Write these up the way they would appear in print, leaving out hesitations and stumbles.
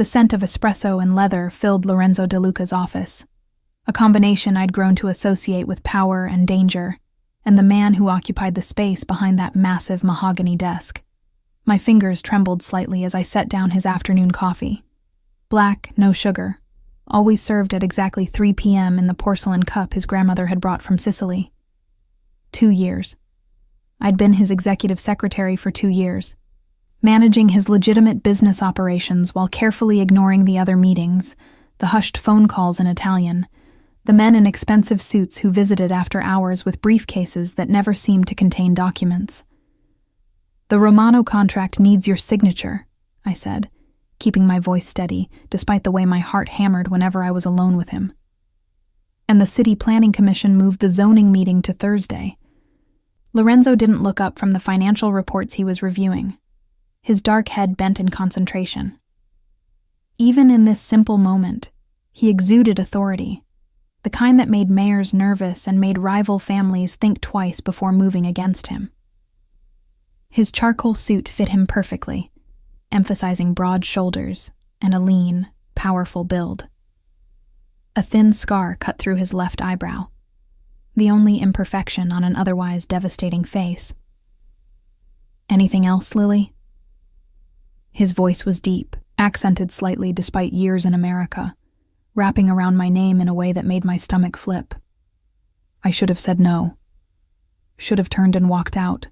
The scent of espresso and leather filled Lorenzo De Luca's office, a combination I'd grown to associate with power and danger, and the man who occupied the space behind that massive mahogany desk. My fingers trembled slightly as I set down his afternoon coffee. Black, no sugar, always served at exactly 3 p.m. in the porcelain cup his grandmother had brought from Sicily. 2 years. I'd been his executive secretary for 2 years, managing his legitimate business operations while carefully ignoring the other meetings, the hushed phone calls in Italian, the men in expensive suits who visited after hours with briefcases that never seemed to contain documents. "The Romano contract needs your signature," I said, keeping my voice steady, despite the way my heart hammered whenever I was alone with him. "And the City Planning Commission moved the zoning meeting to Thursday." Lorenzo didn't look up from the financial reports he was reviewing, his dark head bent in concentration. Even in this simple moment, he exuded authority, the kind that made mayors nervous and made rival families think twice before moving against him. His charcoal suit fit him perfectly, emphasizing broad shoulders and a lean, powerful build. A thin scar cut through his left eyebrow, the only imperfection on an otherwise devastating face. "Anything else, Lily?" His voice was deep, accented slightly despite years in America, wrapping around my name in a way that made my stomach flip. I should have said no. Should have turned and walked out,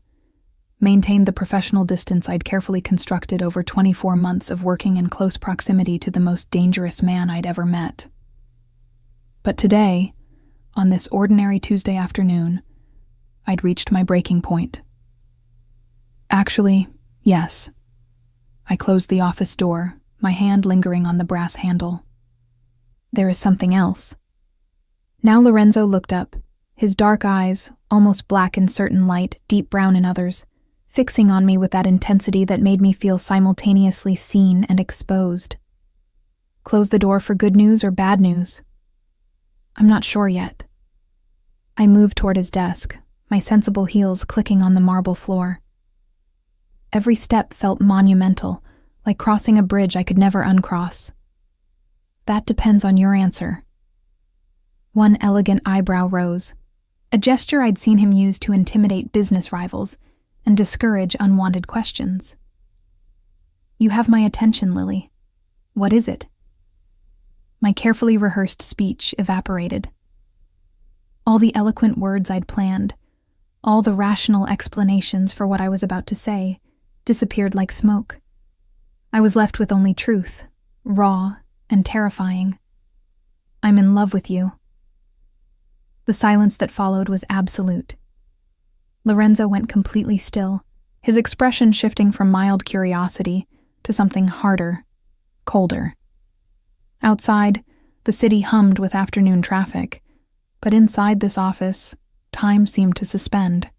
maintained the professional distance I'd carefully constructed over 24 months of working in close proximity to the most dangerous man I'd ever met. But today, on this ordinary Tuesday afternoon, I'd reached my breaking point. Actually, yes. I closed the office door, my hand lingering on the brass handle. There is something else. Now Lorenzo looked up, his dark eyes, almost black in certain light, deep brown in others, fixing on me with that intensity that made me feel simultaneously seen and exposed. Close the door for good news or bad news? I'm not sure yet. I moved toward his desk, my sensible heels clicking on the marble floor. Every step felt monumental, like crossing a bridge I could never uncross. That depends on your answer. One elegant eyebrow rose, a gesture I'd seen him use to intimidate business rivals and discourage unwanted questions. You have my attention, Lily. What is it? My carefully rehearsed speech evaporated. All the eloquent words I'd planned, all the rational explanations for what I was about to say, disappeared like smoke. I was left with only truth, raw and terrifying. I'm in love with you. The silence that followed was absolute. Lorenzo went completely still, his expression shifting from mild curiosity to something harder, colder. Outside, the city hummed with afternoon traffic, but inside this office, time seemed to suspend.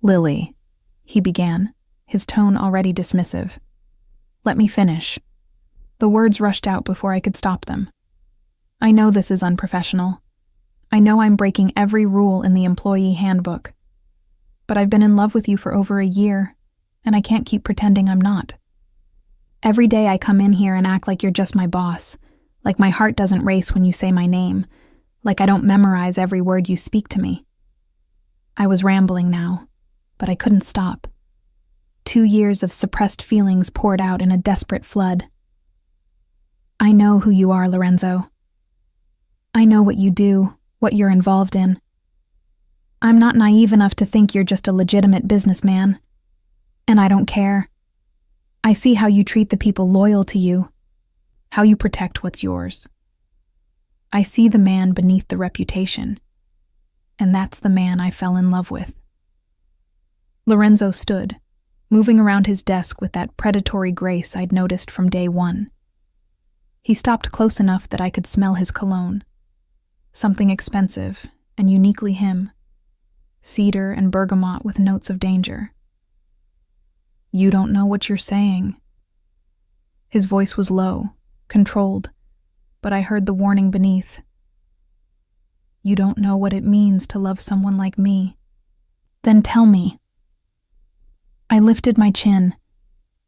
"Lily," he began, his tone already dismissive. "Let me finish." The words rushed out before I could stop them. I know this is unprofessional. I know I'm breaking every rule in the employee handbook. But I've been in love with you for over a year, and I can't keep pretending I'm not. Every day I come in here and act like you're just my boss, like my heart doesn't race when you say my name, like I don't memorize every word you speak to me. I was rambling now, but I couldn't stop. 2 years of suppressed feelings poured out in a desperate flood. I know who you are, Lorenzo. I know what you do, what you're involved in. I'm not naive enough to think you're just a legitimate businessman. And I don't care. I see how you treat the people loyal to you, how you protect what's yours. I see the man beneath the reputation, and that's the man I fell in love with. Lorenzo stood, moving around his desk with that predatory grace I'd noticed from day one. He stopped close enough that I could smell his cologne. Something expensive and uniquely him. Cedar and bergamot with notes of danger. You don't know what you're saying. His voice was low, controlled, but I heard the warning beneath. You don't know what it means to love someone like me. Then tell me. I lifted my chin.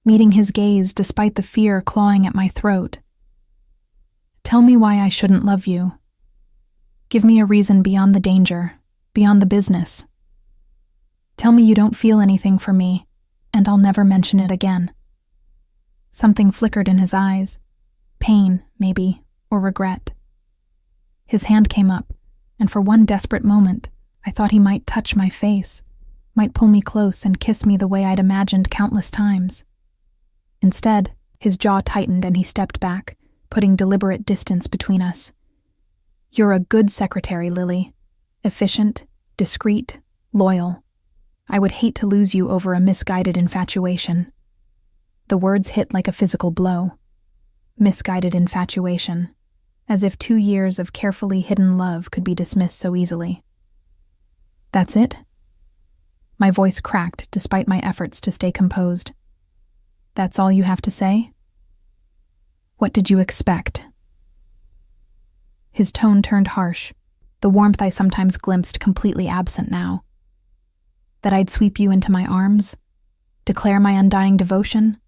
meeting his gaze despite the fear clawing at my throat. Tell me why I shouldn't love you. Give me a reason beyond the danger, beyond the business. Tell me you don't feel anything for me, and I'll never mention it again. Something flickered in his eyes. Pain, maybe, or regret. His hand came up, and for one desperate moment, I thought he might touch my face, might pull me close and kiss me the way I'd imagined countless times. Instead, his jaw tightened and he stepped back, putting deliberate distance between us. You're a good secretary, Lily. Efficient, discreet, loyal. I would hate to lose you over a misguided infatuation. The words hit like a physical blow. Misguided infatuation. As if 2 years of carefully hidden love could be dismissed so easily. That's it? My voice cracked despite my efforts to stay composed. That's all you have to say? What did you expect? His tone turned harsh, the warmth I sometimes glimpsed completely absent now. That I'd sweep you into my arms? Declare my undying devotion?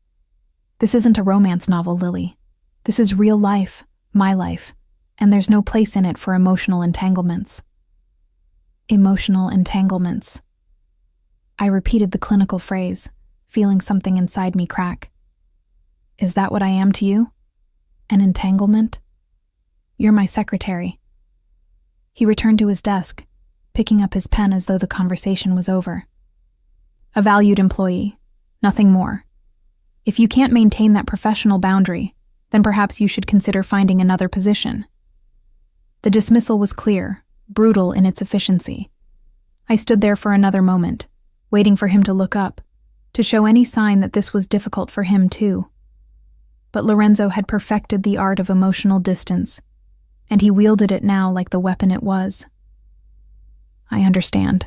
This isn't a romance novel, Lily. This is real life, my life, and there's no place in it for emotional entanglements. Emotional entanglements. I repeated the clinical phrase, feeling something inside me crack. Is that what I am to you? An entanglement? You're my secretary. He returned to his desk, picking up his pen as though the conversation was over. A valued employee, nothing more. If you can't maintain that professional boundary, then perhaps you should consider finding another position. The dismissal was clear, brutal in its efficiency. I stood there for another moment, waiting for him to look up, to show any sign that this was difficult for him too. But Lorenzo had perfected the art of emotional distance, and he wielded it now like the weapon it was. I understand.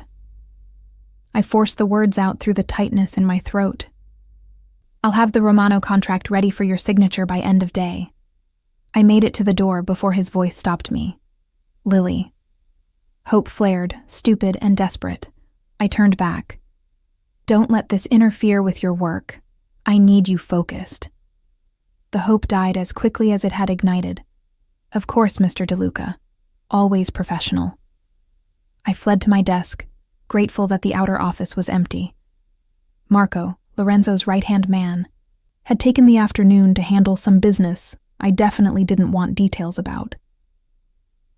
I forced the words out through the tightness in my throat. I'll have the Romano contract ready for your signature by end of day. I made it to the door before his voice stopped me. Lily. Hope flared, stupid and desperate. I turned back. Don't let this interfere with your work. I need you focused. The hope died as quickly as it had ignited. Of course, Mr. DeLuca. Always professional. I fled to my desk, grateful that the outer office was empty. Marco, Lorenzo's right-hand man, had taken the afternoon to handle some business I definitely didn't want details about.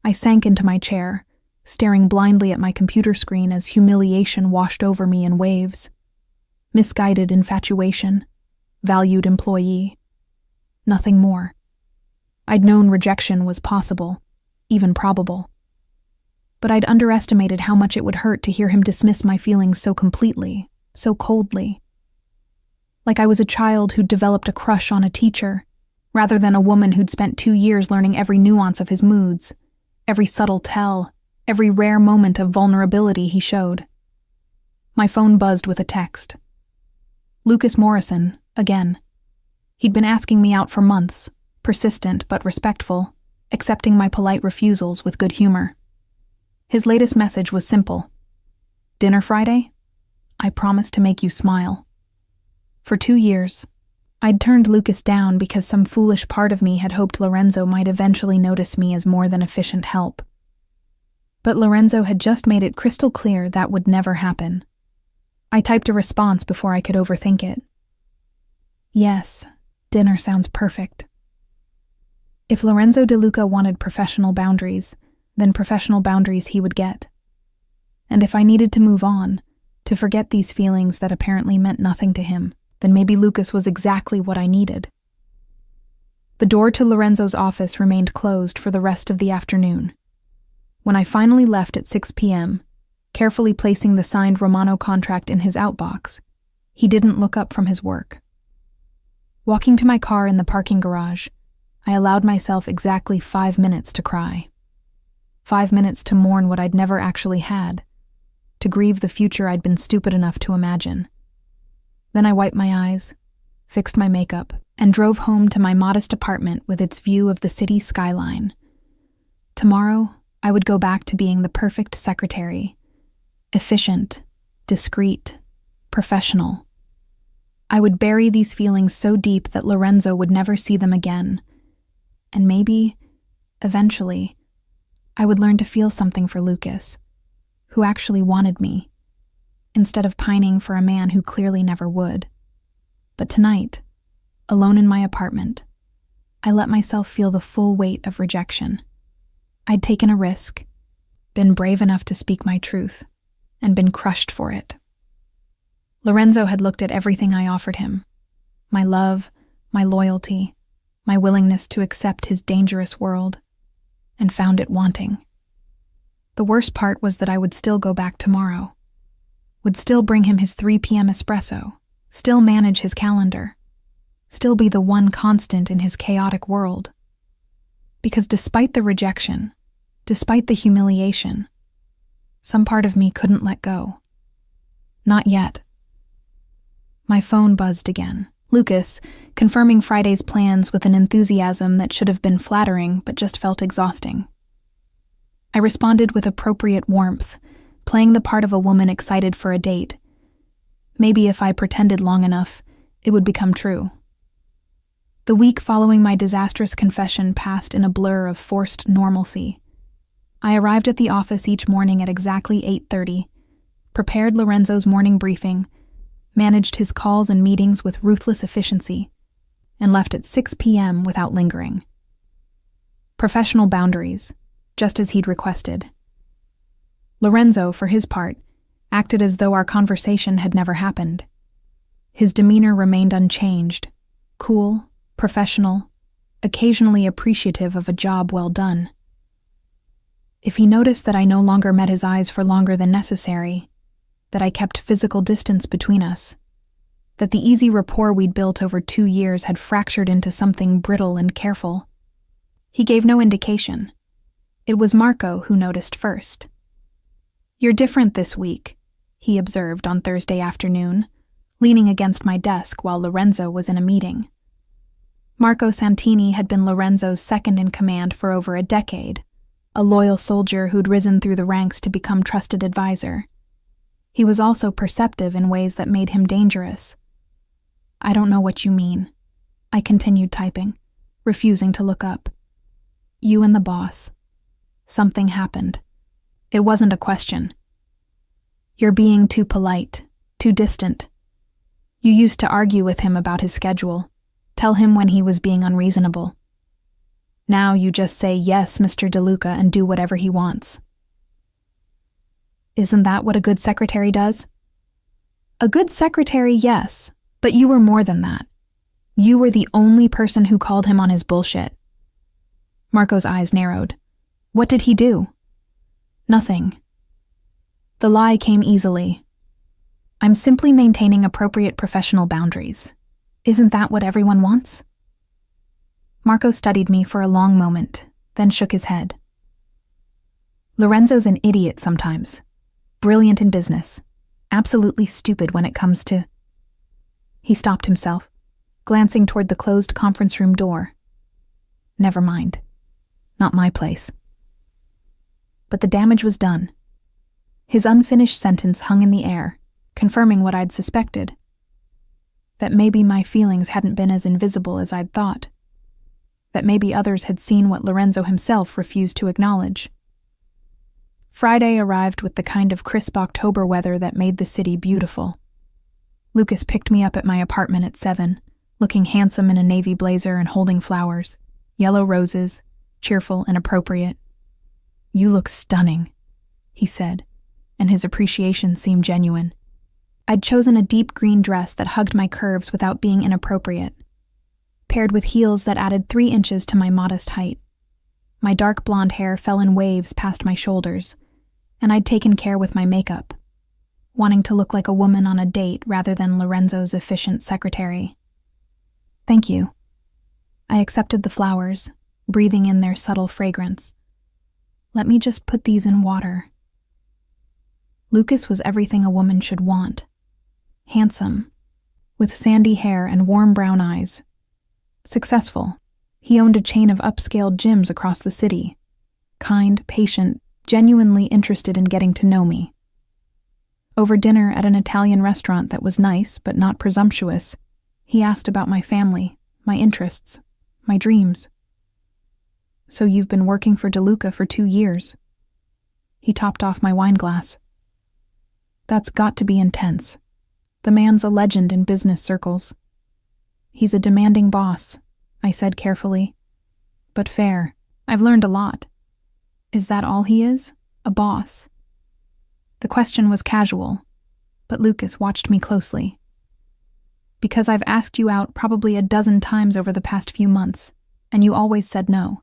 I sank into my chair, staring blindly at my computer screen as humiliation washed over me in waves. Misguided infatuation, valued employee. Nothing more. I'd known rejection was possible, even probable. But I'd underestimated how much it would hurt to hear him dismiss my feelings so completely, so coldly. Like I was a child who'd developed a crush on a teacher, rather than a woman who'd spent 2 years learning every nuance of his moods, every subtle tell, every rare moment of vulnerability he showed. My phone buzzed with a text. Lucas Morrison, again. He'd been asking me out for months, persistent but respectful, accepting my polite refusals with good humor. His latest message was simple. Dinner Friday? I promise to make you smile. For 2 years, I'd turned Lucas down because some foolish part of me had hoped Lorenzo might eventually notice me as more than efficient help. But Lorenzo had just made it crystal clear that would never happen. I typed a response before I could overthink it. Yes, dinner sounds perfect. If Lorenzo DeLuca wanted professional boundaries, then professional boundaries he would get. And if I needed to move on, to forget these feelings that apparently meant nothing to him, then maybe Lucas was exactly what I needed. The door to Lorenzo's office remained closed for the rest of the afternoon. When I finally left at 6 p.m., carefully placing the signed Romano contract in his outbox, he didn't look up from his work. Walking to my car in the parking garage, I allowed myself exactly 5 minutes to cry. 5 minutes to mourn what I'd never actually had, to grieve the future I'd been stupid enough to imagine. Then I wiped my eyes, fixed my makeup, and drove home to my modest apartment with its view of the city skyline. Tomorrow, I would go back to being the perfect secretary, efficient, discreet, professional. I would bury these feelings so deep that Lorenzo would never see them again. And maybe, eventually, I would learn to feel something for Lucas, who actually wanted me, instead of pining for a man who clearly never would. But tonight, alone in my apartment, I let myself feel the full weight of rejection. I'd taken a risk, been brave enough to speak my truth, and been crushed for it. Lorenzo had looked at everything I offered him: my love, my loyalty, my willingness to accept his dangerous world, and found it wanting. The worst part was that I would still go back tomorrow, would still bring him his 3 p.m. espresso, still manage his calendar, still be the one constant in his chaotic world. Because despite the rejection, despite the humiliation, some part of me couldn't let go. Not yet. My phone buzzed again. Lucas, confirming Friday's plans with an enthusiasm that should have been flattering but just felt exhausting. I responded with appropriate warmth, playing the part of a woman excited for a date. Maybe if I pretended long enough, it would become true. The week following my disastrous confession passed in a blur of forced normalcy. I arrived at the office each morning at exactly 8:30, prepared Lorenzo's morning briefing, managed his calls and meetings with ruthless efficiency, and left at 6 p.m. without lingering. Professional boundaries, just as he'd requested. Lorenzo, for his part, acted as though our conversation had never happened. His demeanor remained unchanged, cool, professional, occasionally appreciative of a job well done. If he noticed that I no longer met his eyes for longer than necessary, that I kept physical distance between us, that the easy rapport we'd built over 2 years had fractured into something brittle and careful, he gave no indication. It was Marco who noticed first. "You're different this week," he observed on Thursday afternoon, leaning against my desk while Lorenzo was in a meeting. Marco Santini had been Lorenzo's second-in-command for over a decade, a loyal soldier who'd risen through the ranks to become trusted advisor. He was also perceptive in ways that made him dangerous. "I don't know what you mean," I continued typing, refusing to look up. "You and the boss. Something happened. It wasn't a question. You're being too polite, too distant. You used to argue with him about his schedule, tell him when he was being unreasonable. Now you just say, 'Yes, Mr. DeLuca,' and do whatever he wants." "Isn't that what a good secretary does?" "A good secretary, yes, but you were more than that. You were the only person who called him on his bullshit." Marco's eyes narrowed. "What did he do?" "Nothing." The lie came easily. "I'm simply maintaining appropriate professional boundaries. Isn't that what everyone wants?" Marco studied me for a long moment, then shook his head. "Lorenzo's an idiot sometimes. Brilliant in business. Absolutely stupid when it comes to—" He stopped himself, glancing toward the closed conference room door. "Never mind. Not my place." But the damage was done. His unfinished sentence hung in the air, confirming what I'd suspected. That maybe my feelings hadn't been as invisible as I'd thought. That maybe others had seen what Lorenzo himself refused to acknowledge. Friday arrived with the kind of crisp October weather that made the city beautiful. Lucas picked me up at my apartment at 7, looking handsome in a navy blazer and holding flowers, yellow roses, cheerful and appropriate. "You look stunning," he said, and his appreciation seemed genuine. I'd chosen a deep green dress that hugged my curves without being inappropriate, paired with heels that added 3 inches to my modest height. My dark blonde hair fell in waves past my shoulders, and I'd taken care with my makeup, wanting to look like a woman on a date rather than Lorenzo's efficient secretary. "Thank you." I accepted the flowers, breathing in their subtle fragrance. "Let me just put these in water." Lucas was everything a woman should want. Handsome, with sandy hair and warm brown eyes. Successful, he owned a chain of upscale gyms across the city. Kind, patient, genuinely interested in getting to know me. Over dinner at an Italian restaurant that was nice but not presumptuous, he asked about my family, my interests, my dreams. "So you've been working for DeLuca for 2 years." He topped off my wine glass. "That's got to be intense. The man's a legend in business circles." "He's a demanding boss," I said carefully. "But fair. I've learned a lot." "Is that all he is? A boss?" The question was casual, but Lucas watched me closely. "Because I've asked you out probably a dozen times over the past few months, and you always said no.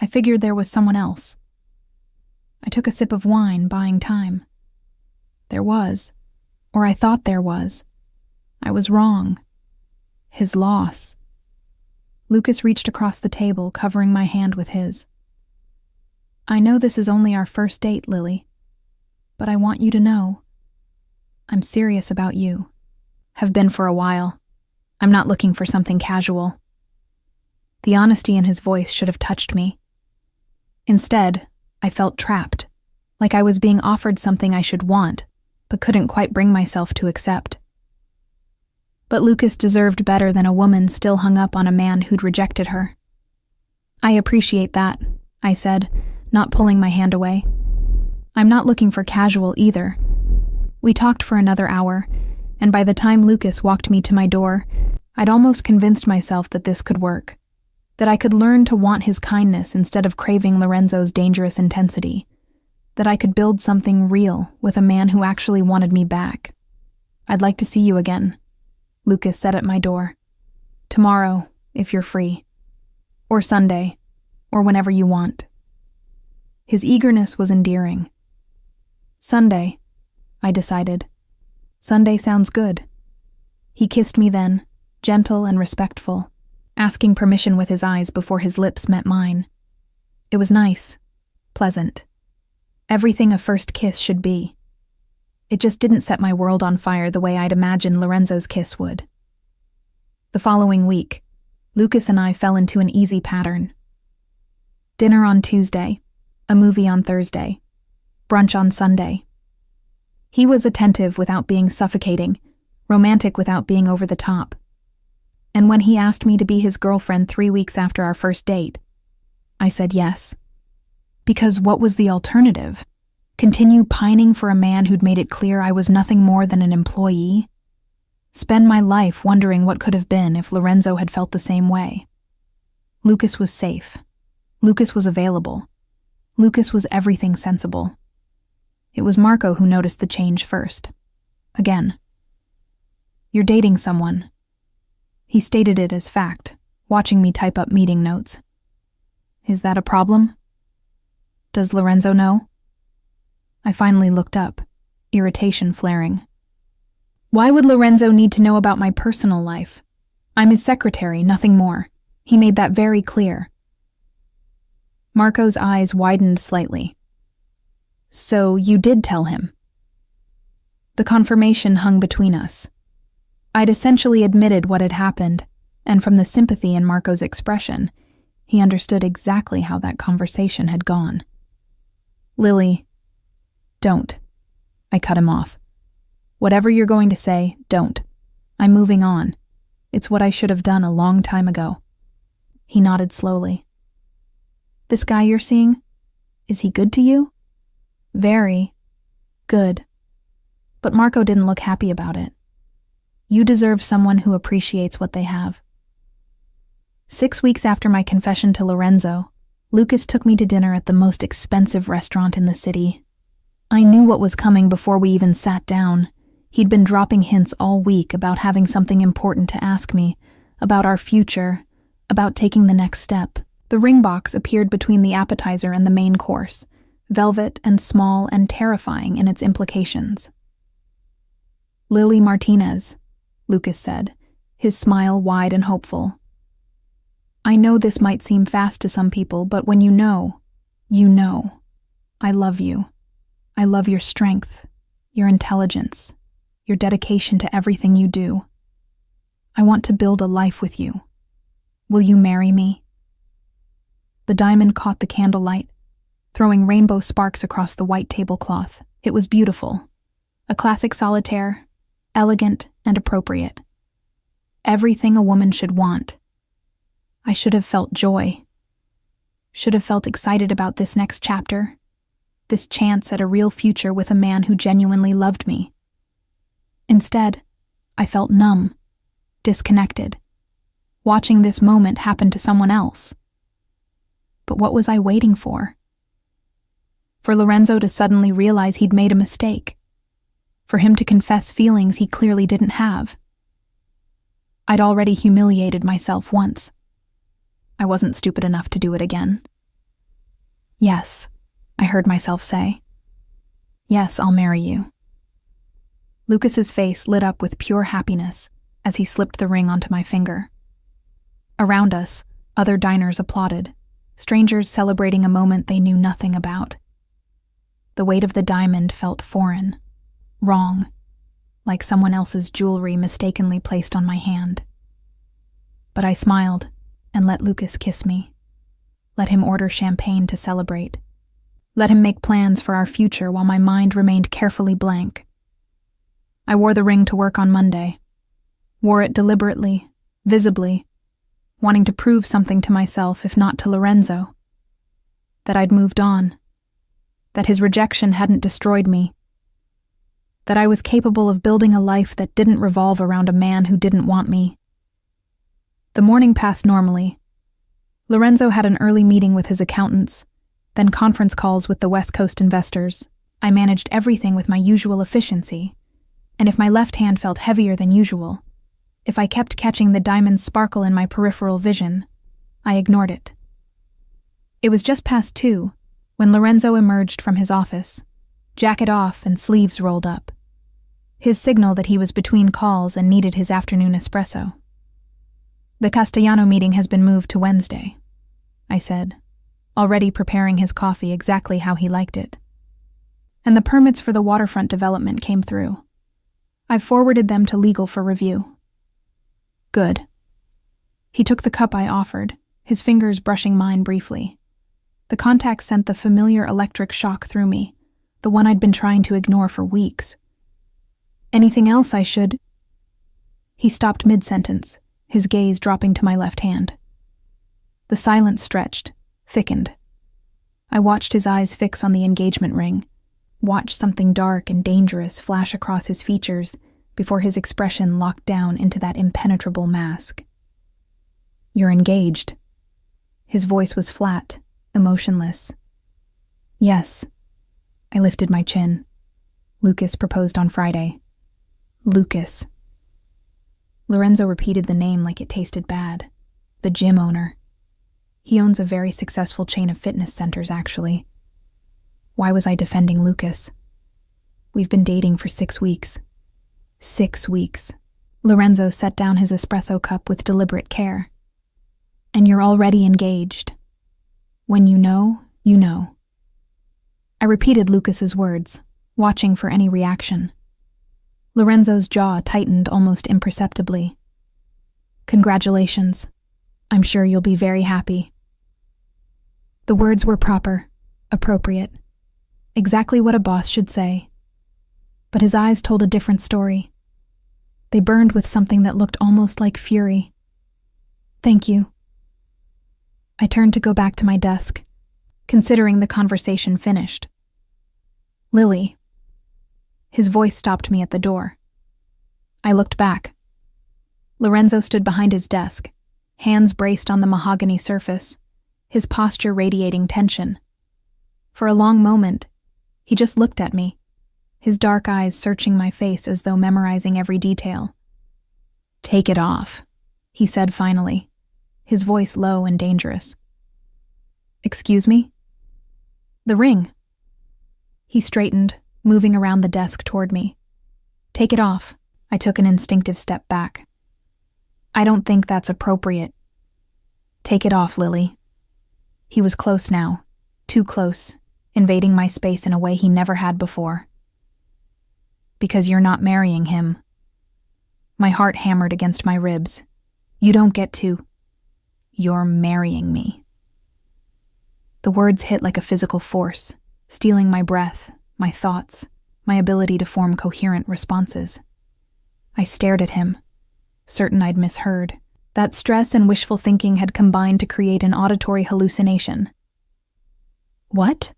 I figured there was someone else." I took a sip of wine, buying time. There was, or I thought there was. I was wrong. His loss. Lucas reached across the table, covering my hand with his. "I know this is only our first date, Lily, but I want you to know I'm serious about you. Have been for a while. I'm not looking for something casual." The honesty in his voice should have touched me. Instead, I felt trapped, like I was being offered something I should want, but couldn't quite bring myself to accept. But Lucas deserved better than a woman still hung up on a man who'd rejected her. "I appreciate that," I said, not pulling my hand away. "I'm not looking for casual either." We talked for another hour, and by the time Lucas walked me to my door, I'd almost convinced myself that this could work, that I could learn to want his kindness instead of craving Lorenzo's dangerous intensity, that I could build something real with a man who actually wanted me back. "I'd like to see you again," Lucas said at my door. "Tomorrow, if you're free. Or Sunday, or whenever you want." His eagerness was endearing. "Sunday," I decided. "Sunday sounds good." He kissed me then, gentle and respectful, asking permission with his eyes before his lips met mine. It was nice, pleasant. Everything a first kiss should be. It just didn't set my world on fire the way I'd imagined Lorenzo's kiss would. The following week, Lucas and I fell into an easy pattern. Dinner on Tuesday, a movie on Thursday, brunch on Sunday. He was attentive without being suffocating, romantic without being over the top. And when he asked me to be his girlfriend 3 weeks after our first date, I said yes. Because what was the alternative? Continue pining for a man who'd made it clear I was nothing more than an employee? Spend my life wondering what could have been if Lorenzo had felt the same way? Lucas was safe. Lucas was available. Lucas was everything sensible. It was Marco who noticed the change first. Again. "You're dating someone." He stated it as fact, watching me type up meeting notes. "Is that a problem? Does Lorenzo know?" I finally looked up, irritation flaring. "Why would Lorenzo need to know about my personal life? I'm his secretary, nothing more. He made that very clear." Marco's eyes widened slightly. "So you did tell him?" The confirmation hung between us. I'd essentially admitted what had happened, and from the sympathy in Marco's expression, he understood exactly how that conversation had gone. "Lily, don't." I cut him off. "Whatever you're going to say, don't. I'm moving on. It's what I should have done a long time ago." He nodded slowly. "This guy you're seeing, is he good to you?" "Very good." But Marco didn't look happy about it. "You deserve someone who appreciates what they have." 6 weeks after my confession to Lorenzo, Lucas took me to dinner at the most expensive restaurant in the city. I knew what was coming before we even sat down. He'd been dropping hints all week about having something important to ask me, about our future, about taking the next step. The ring box appeared between the appetizer and the main course, velvet and small and terrifying in its implications. "Lily Martinez," Lucas said, his smile wide and hopeful. "I know this might seem fast to some people, but when you know, you know. I love you. I love your strength, your intelligence, your dedication to everything you do. I want to build a life with you. Will you marry me?" The diamond caught the candlelight, throwing rainbow sparks across the white tablecloth. It was beautiful. A classic solitaire, elegant and appropriate. Everything a woman should want. I should have felt joy. Should have felt excited about this next chapter, this chance at a real future with a man who genuinely loved me. Instead, I felt numb, disconnected, watching this moment happen to someone else. But what was I waiting for? For Lorenzo to suddenly realize he'd made a mistake. For him to confess feelings he clearly didn't have. I'd already humiliated myself once. I wasn't stupid enough to do it again. Yes, I heard myself say. Yes, I'll marry you. Lucas's face lit up with pure happiness as he slipped the ring onto my finger. Around us, other diners applauded, strangers celebrating a moment they knew nothing about. The weight of the diamond felt foreign, wrong, like someone else's jewelry mistakenly placed on my hand. But I smiled and let Lucas kiss me. Let him order champagne to celebrate. Let him make plans for our future while my mind remained carefully blank. I wore the ring to work on Monday. Wore it deliberately, visibly, wanting to prove something to myself, if not to Lorenzo. That I'd moved on. That his rejection hadn't destroyed me. That I was capable of building a life that didn't revolve around a man who didn't want me. The morning passed normally. Lorenzo had an early meeting with his accountants, then conference calls with the West Coast investors. I managed everything with my usual efficiency, and if my left hand felt heavier than usual, if I kept catching the diamond's sparkle in my peripheral vision, I ignored it. It was just past 2 when Lorenzo emerged from his office, jacket off and sleeves rolled up. His signal that he was between calls and needed his afternoon espresso. The Castellano meeting has been moved to Wednesday, I said, already preparing his coffee exactly how he liked it. And the permits for the waterfront development came through. I've forwarded them to legal for review. Good. He took the cup I offered, his fingers brushing mine briefly. The contact sent the familiar electric shock through me, the one I'd been trying to ignore for weeks. Anything else I should... He stopped mid-sentence, his gaze dropping to my left hand. The silence stretched, thickened. I watched his eyes fix on the engagement ring, watched something dark and dangerous flash across his features before his expression locked down into that impenetrable mask. You're engaged. His voice was flat, emotionless. Yes. I lifted my chin. Lucas proposed on Friday. Lucas. Lorenzo repeated the name like it tasted bad. The gym owner. He owns a very successful chain of fitness centers, actually. Why was I defending Lucas? We've been dating for 6 weeks. 6 weeks. Lorenzo set down his espresso cup with deliberate care. And you're already engaged. When you know, you know. I repeated Lucas's words, watching for any reaction. Lorenzo's jaw tightened almost imperceptibly. Congratulations. I'm sure you'll be very happy. The words were proper, appropriate, exactly what a boss should say. But his eyes told a different story. They burned with something that looked almost like fury. Thank you. I turned to go back to my desk, considering the conversation finished. Lily. His voice stopped me at the door. I looked back. Lorenzo stood behind his desk, hands braced on the mahogany surface, his posture radiating tension. For a long moment, he just looked at me, his dark eyes searching my face as though memorizing every detail. Take it off, he said finally, his voice low and dangerous. Excuse me? The ring. He straightened, moving around the desk toward me. Take it off. I took an instinctive step back. I don't think that's appropriate. Take it off, Lily. He was close now, too close, invading my space in a way he never had before. Because you're not marrying him. My heart hammered against my ribs. You don't get to. You're marrying me. The words hit like a physical force, stealing my breath, my thoughts, my ability to form coherent responses. I stared at him, certain I'd misheard. That stress and wishful thinking had combined to create an auditory hallucination. What?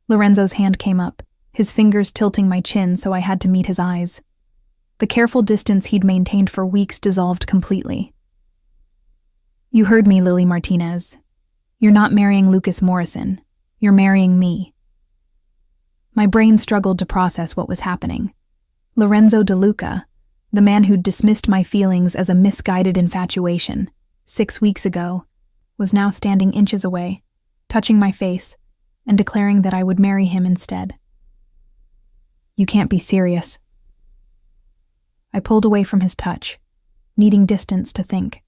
Lorenzo's hand came up, his fingers tilting my chin so I had to meet his eyes. The careful distance he'd maintained for weeks dissolved completely. You heard me, Lily Martinez. You're not marrying Lucas Morrison. You're marrying me. My brain struggled to process what was happening. Lorenzo DeLuca, the man who'd dismissed my feelings as a misguided infatuation 6 weeks ago, was now standing inches away, touching my face, and declaring that I would marry him instead. You can't be serious. I pulled away from his touch, needing distance to think.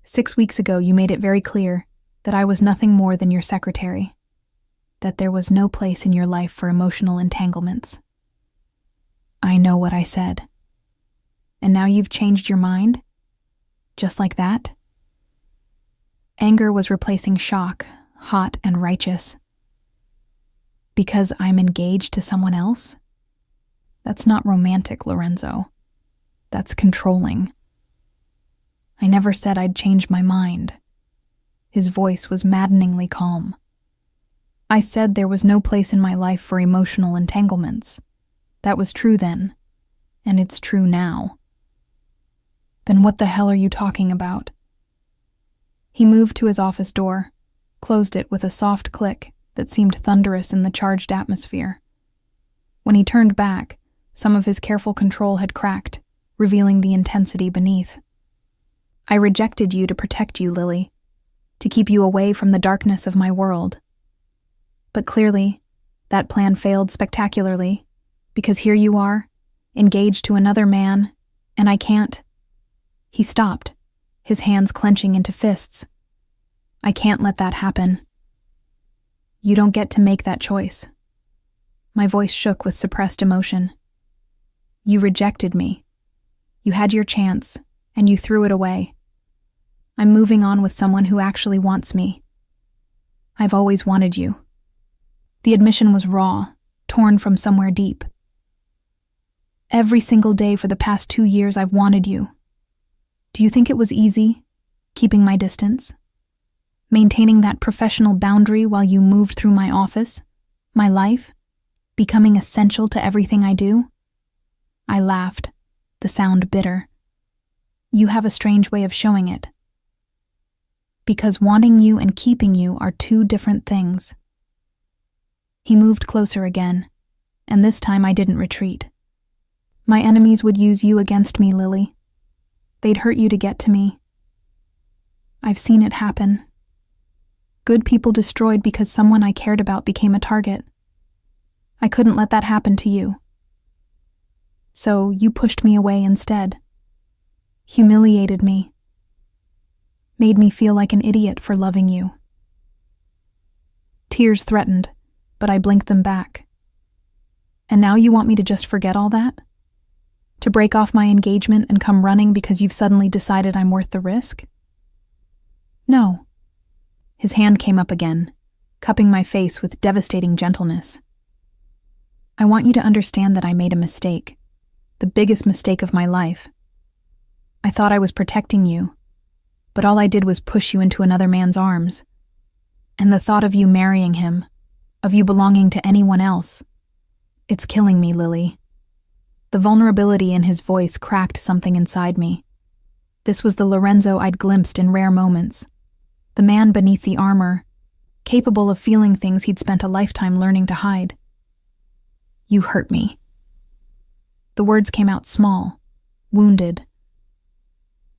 6 weeks ago, you made it very clear that I was nothing more than your secretary, that there was no place in your life for emotional entanglements. I know what I said. And now you've changed your mind? Just like that? Anger was replacing shock, hot and righteous. Because I'm engaged to someone else? That's not romantic, Lorenzo. That's controlling. I never said I'd change my mind. His voice was maddeningly calm. I said there was no place in my life for emotional entanglements. That was true then, and it's true now. Then what the hell are you talking about? He moved to his office door, closed it with a soft click that seemed thunderous in the charged atmosphere. When he turned back, some of his careful control had cracked, revealing the intensity beneath. I rejected you to protect you, Lily, to keep you away from the darkness of my world. But clearly, that plan failed spectacularly, because here you are, engaged to another man, and I can't. He stopped, his hands clenching into fists. I can't let that happen. You don't get to make that choice. My voice shook with suppressed emotion. You rejected me. You had your chance, and you threw it away. I'm moving on with someone who actually wants me. I've always wanted you. The admission was raw, torn from somewhere deep. Every single day for the past 2 years I've wanted you. Do you think it was easy, keeping my distance? Maintaining that professional boundary while you moved through my office, my life, becoming essential to everything I do? I laughed, the sound bitter. You have a strange way of showing it. Because wanting you and keeping you are two different things. He moved closer again, and this time I didn't retreat. My enemies would use you against me, Lily. They'd hurt you to get to me. I've seen it happen. Good people destroyed because someone I cared about became a target. I couldn't let that happen to you. So you pushed me away instead. Humiliated me. Made me feel like an idiot for loving you. Tears threatened, but I blinked them back. And now you want me to just forget all that? To break off my engagement and come running because you've suddenly decided I'm worth the risk? No. His hand came up again, cupping my face with devastating gentleness. I want you to understand that I made a mistake, the biggest mistake of my life. I thought I was protecting you, but all I did was push you into another man's arms. And the thought of you marrying him, of you belonging to anyone else, it's killing me, Lily. The vulnerability in his voice cracked something inside me. This was the Lorenzo I'd glimpsed in rare moments. The man beneath the armor, capable of feeling things he'd spent a lifetime learning to hide. You hurt me. The words came out small, wounded.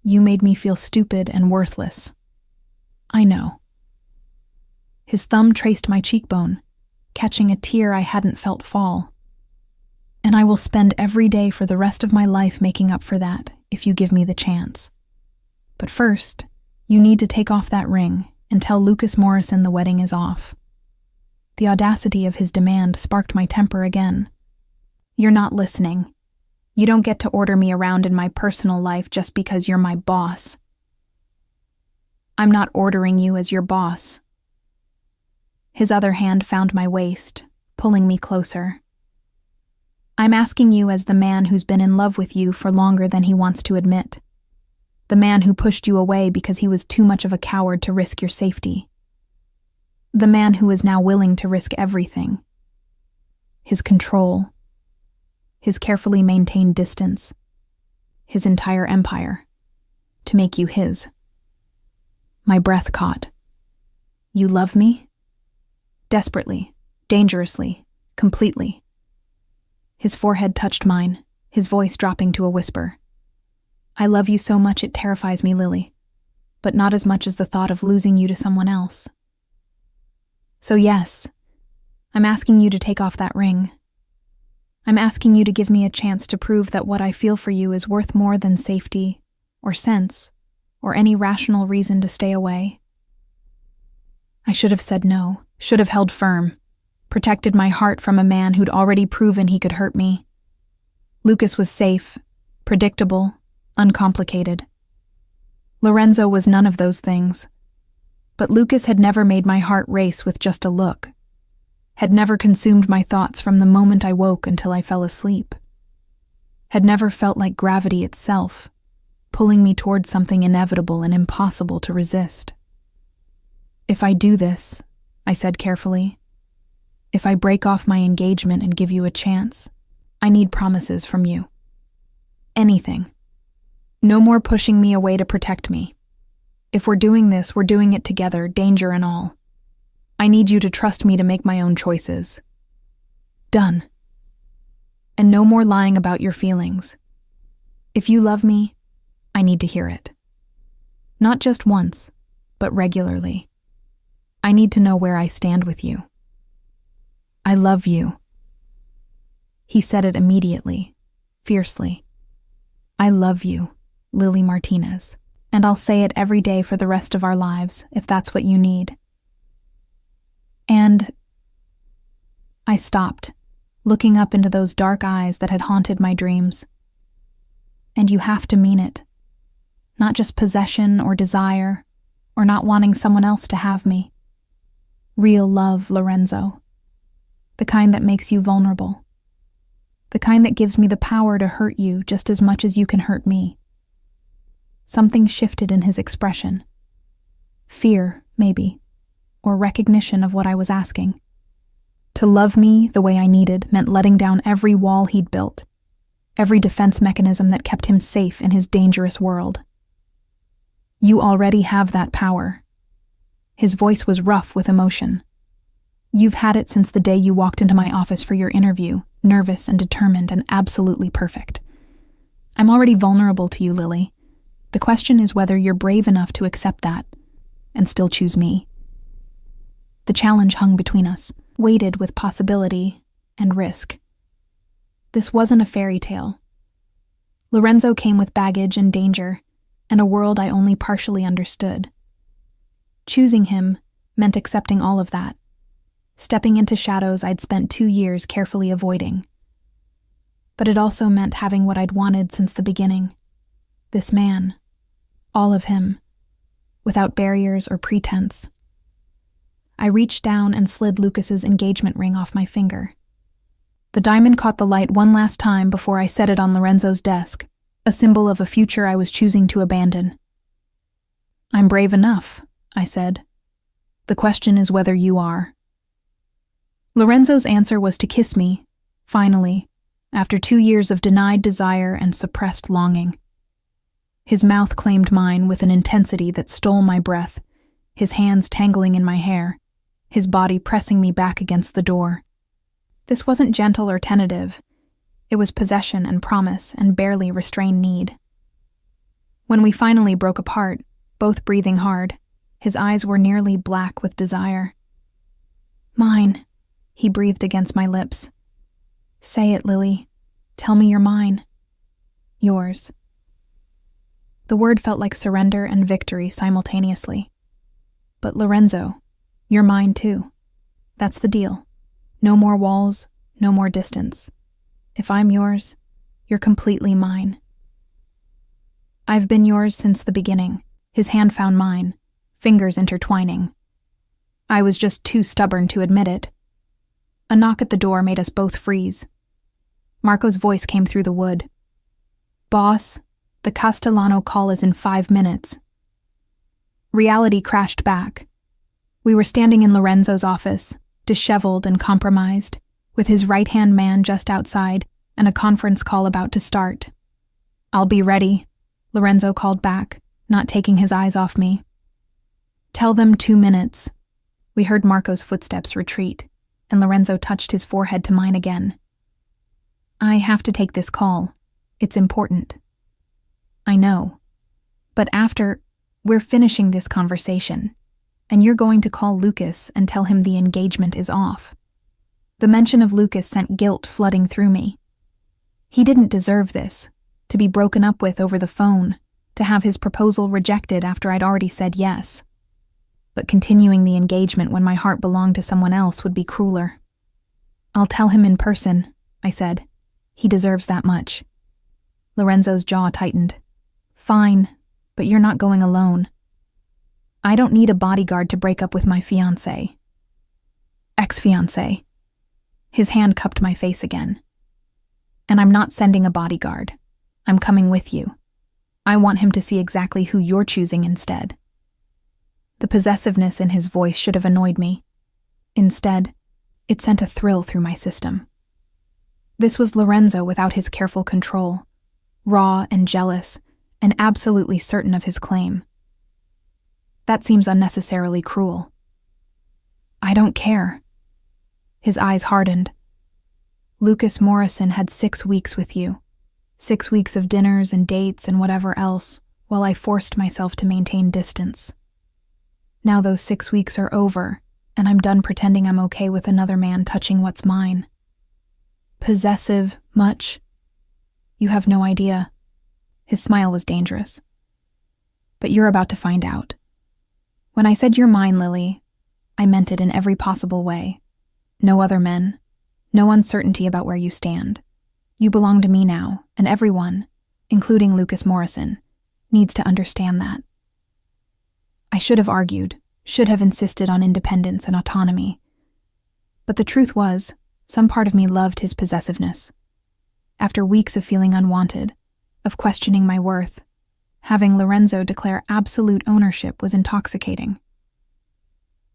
You made me feel stupid and worthless. I know. His thumb traced my cheekbone, catching a tear I hadn't felt fall. And I will spend every day for the rest of my life making up for that, if you give me the chance. But first, you need to take off that ring and tell Lucas Morrison the wedding is off. The audacity of his demand sparked my temper again. You're not listening. You don't get to order me around in my personal life just because you're my boss. I'm not ordering you as your boss. His other hand found my waist, pulling me closer. I'm asking you as the man who's been in love with you for longer than he wants to admit. The man who pushed you away because he was too much of a coward to risk your safety. The man who is now willing to risk everything. His control. His carefully maintained distance. His entire empire. To make you his. My breath caught. You love me? Desperately, dangerously, completely. His forehead touched mine, his voice dropping to a whisper. I love you so much it terrifies me, Lily, but not as much as the thought of losing you to someone else. So yes, I'm asking you to take off that ring. I'm asking you to give me a chance to prove that what I feel for you is worth more than safety, or sense, or any rational reason to stay away. I should have said no, should have held firm, protected my heart from a man who'd already proven he could hurt me. Lucas was safe, predictable, uncomplicated. Lorenzo was none of those things. But Lucas had never made my heart race with just a look, had never consumed my thoughts from the moment I woke until I fell asleep, had never felt like gravity itself, pulling me towards something inevitable and impossible to resist. If I do this, I said carefully, if I break off my engagement and give you a chance, I need promises from you. Anything. No more pushing me away to protect me. If we're doing this, we're doing it together, danger and all. I need you to trust me to make my own choices. Done. And no more lying about your feelings. If you love me, I need to hear it. Not just once, but regularly. I need to know where I stand with you. I love you. He said it immediately, fiercely. I love you, Lily Martinez, and I'll say it every day for the rest of our lives, if that's what you need. And I stopped, looking up into those dark eyes that had haunted my dreams. And you have to mean it. Not just possession or desire, or not wanting someone else to have me. Real love, Lorenzo. The kind that makes you vulnerable. The kind that gives me the power to hurt you just as much as you can hurt me. Something shifted in his expression. Fear, maybe, or recognition of what I was asking. To love me the way I needed meant letting down every wall he'd built, every defense mechanism that kept him safe in his dangerous world. You already have that power. His voice was rough with emotion. You've had it since the day you walked into my office for your interview, nervous and determined and absolutely perfect. I'm already vulnerable to you, Lily. The question is whether you're brave enough to accept that and still choose me. The challenge hung between us, weighted with possibility and risk. This wasn't a fairy tale. Lorenzo came with baggage and danger, and a world I only partially understood. Choosing him meant accepting all of that, stepping into shadows I'd spent 2 years carefully avoiding. But it also meant having what I'd wanted since the beginning. This man. All of him. Without barriers or pretense. I reached down and slid Lucas's engagement ring off my finger. The diamond caught the light one last time before I set it on Lorenzo's desk, a symbol of a future I was choosing to abandon. I'm brave enough, I said. The question is whether you are. Lorenzo's answer was to kiss me, finally, after 2 years of denied desire and suppressed longing. His mouth claimed mine with an intensity that stole my breath, his hands tangling in my hair, his body pressing me back against the door. This wasn't gentle or tentative. It was possession and promise and barely restrained need. When we finally broke apart, both breathing hard, his eyes were nearly black with desire. Mine, he breathed against my lips. Say it, Lily. Tell me you're mine. Yours. The word felt like surrender and victory simultaneously. But Lorenzo, you're mine too. That's the deal. No more walls, no more distance. If I'm yours, you're completely mine. I've been yours since the beginning. His hand found mine, fingers intertwining. I was just too stubborn to admit it. A knock at the door made us both freeze. Marco's voice came through the wood. "Boss, the Castellano call is in 5 minutes." Reality crashed back. We were standing in Lorenzo's office, disheveled and compromised, with his right-hand man just outside and a conference call about to start. "I'll be ready," Lorenzo called back, not taking his eyes off me. "Tell them 2 minutes." We heard Marco's footsteps retreat, and Lorenzo touched his forehead to mine again. "I have to take this call. It's important." "I know. But after, we're finishing this conversation, and you're going to call Lucas and tell him the engagement is off." The mention of Lucas sent guilt flooding through me. He didn't deserve this, to be broken up with over the phone, to have his proposal rejected after I'd already said yes. But continuing the engagement when my heart belonged to someone else would be crueler. "I'll tell him in person," I said. "He deserves that much." Lorenzo's jaw tightened. "Fine, but you're not going alone. I don't need a bodyguard to break up with my fiancé." Ex-fiancé. His hand cupped my face again. "And I'm not sending a bodyguard. I'm coming with you. I want him to see exactly who you're choosing instead." The possessiveness in his voice should have annoyed me. Instead, it sent a thrill through my system. This was Lorenzo without his careful control, raw and jealous, and absolutely certain of his claim. That seems unnecessarily cruel. "I don't care." His eyes hardened. "Lucas Morrison had 6 weeks with you. 6 weeks of dinners and dates and whatever else, while I forced myself to maintain distance. Now those 6 weeks are over, and I'm done pretending I'm okay with another man touching what's mine." "Possessive, much? You have no idea." His smile was dangerous. "But you're about to find out. When I said you're mine, Lily, I meant it in every possible way. No other men, no uncertainty about where you stand. You belong to me now, and everyone, including Lucas Morrison, needs to understand that." I should have argued, should have insisted on independence and autonomy. But the truth was, some part of me loved his possessiveness. After weeks of feeling unwanted, of questioning my worth, having Lorenzo declare absolute ownership was intoxicating.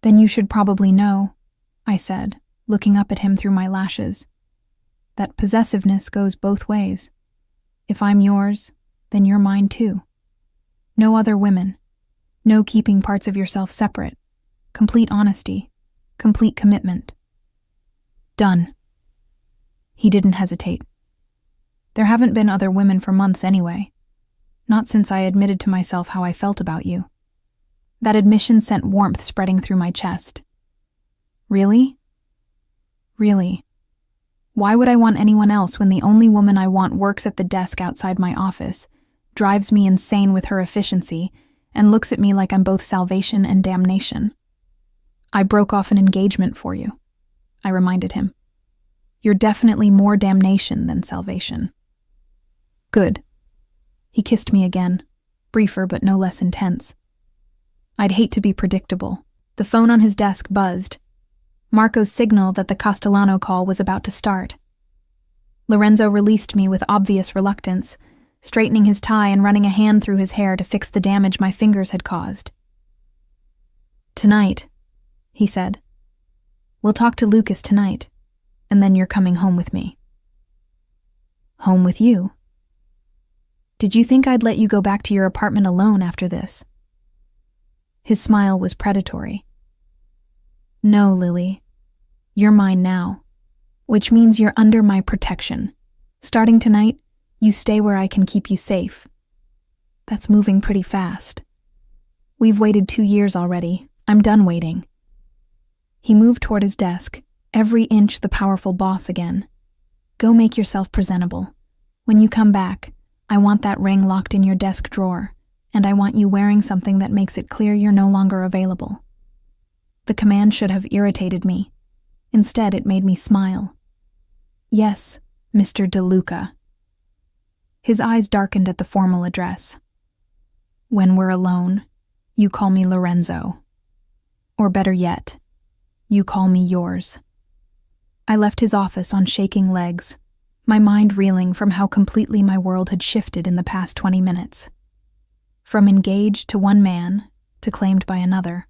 "Then you should probably know," I said, looking up at him through my lashes, "that possessiveness goes both ways. If I'm yours, then you're mine too. No other women. No keeping parts of yourself separate. Complete honesty. Complete commitment." "Done." He didn't hesitate. "There haven't been other women for months anyway. Not since I admitted to myself how I felt about you." That admission sent warmth spreading through my chest. "Really?" "Really. Why would I want anyone else when the only woman I want works at the desk outside my office, drives me insane with her efficiency, and looks at me like I'm both salvation and damnation?" "I broke off an engagement for you," I reminded him. "You're definitely more damnation than salvation." "Good." He kissed me again, briefer but no less intense. I'd hate to be predictable. The phone on his desk buzzed. Marco's signal that the Castellano call was about to start. Lorenzo released me with obvious reluctance, straightening his tie and running a hand through his hair to fix the damage my fingers had caused. "Tonight," he said. "We'll talk to Lucas tonight, and then you're coming home with me." "Home with you? Did you think I'd let you go back to your apartment alone after this?" His smile was predatory. "No, Lily. You're mine now, which means you're under my protection. Starting tonight, you stay where I can keep you safe." That's moving pretty fast. We've waited 2 years already. I'm done waiting. He moved toward his desk, every inch the powerful boss again. "Go make yourself presentable. When you come back, I want that ring locked in your desk drawer, and I want you wearing something that makes it clear you're no longer available." The command should have irritated me. Instead, it made me smile. "Yes, Mr. DeLuca." His eyes darkened at the formal address. "When we're alone, you call me Lorenzo. Or better yet, you call me yours." I left his office on shaking legs, my mind reeling from how completely my world had shifted in the past 20 minutes. From engaged to one man to claimed by another,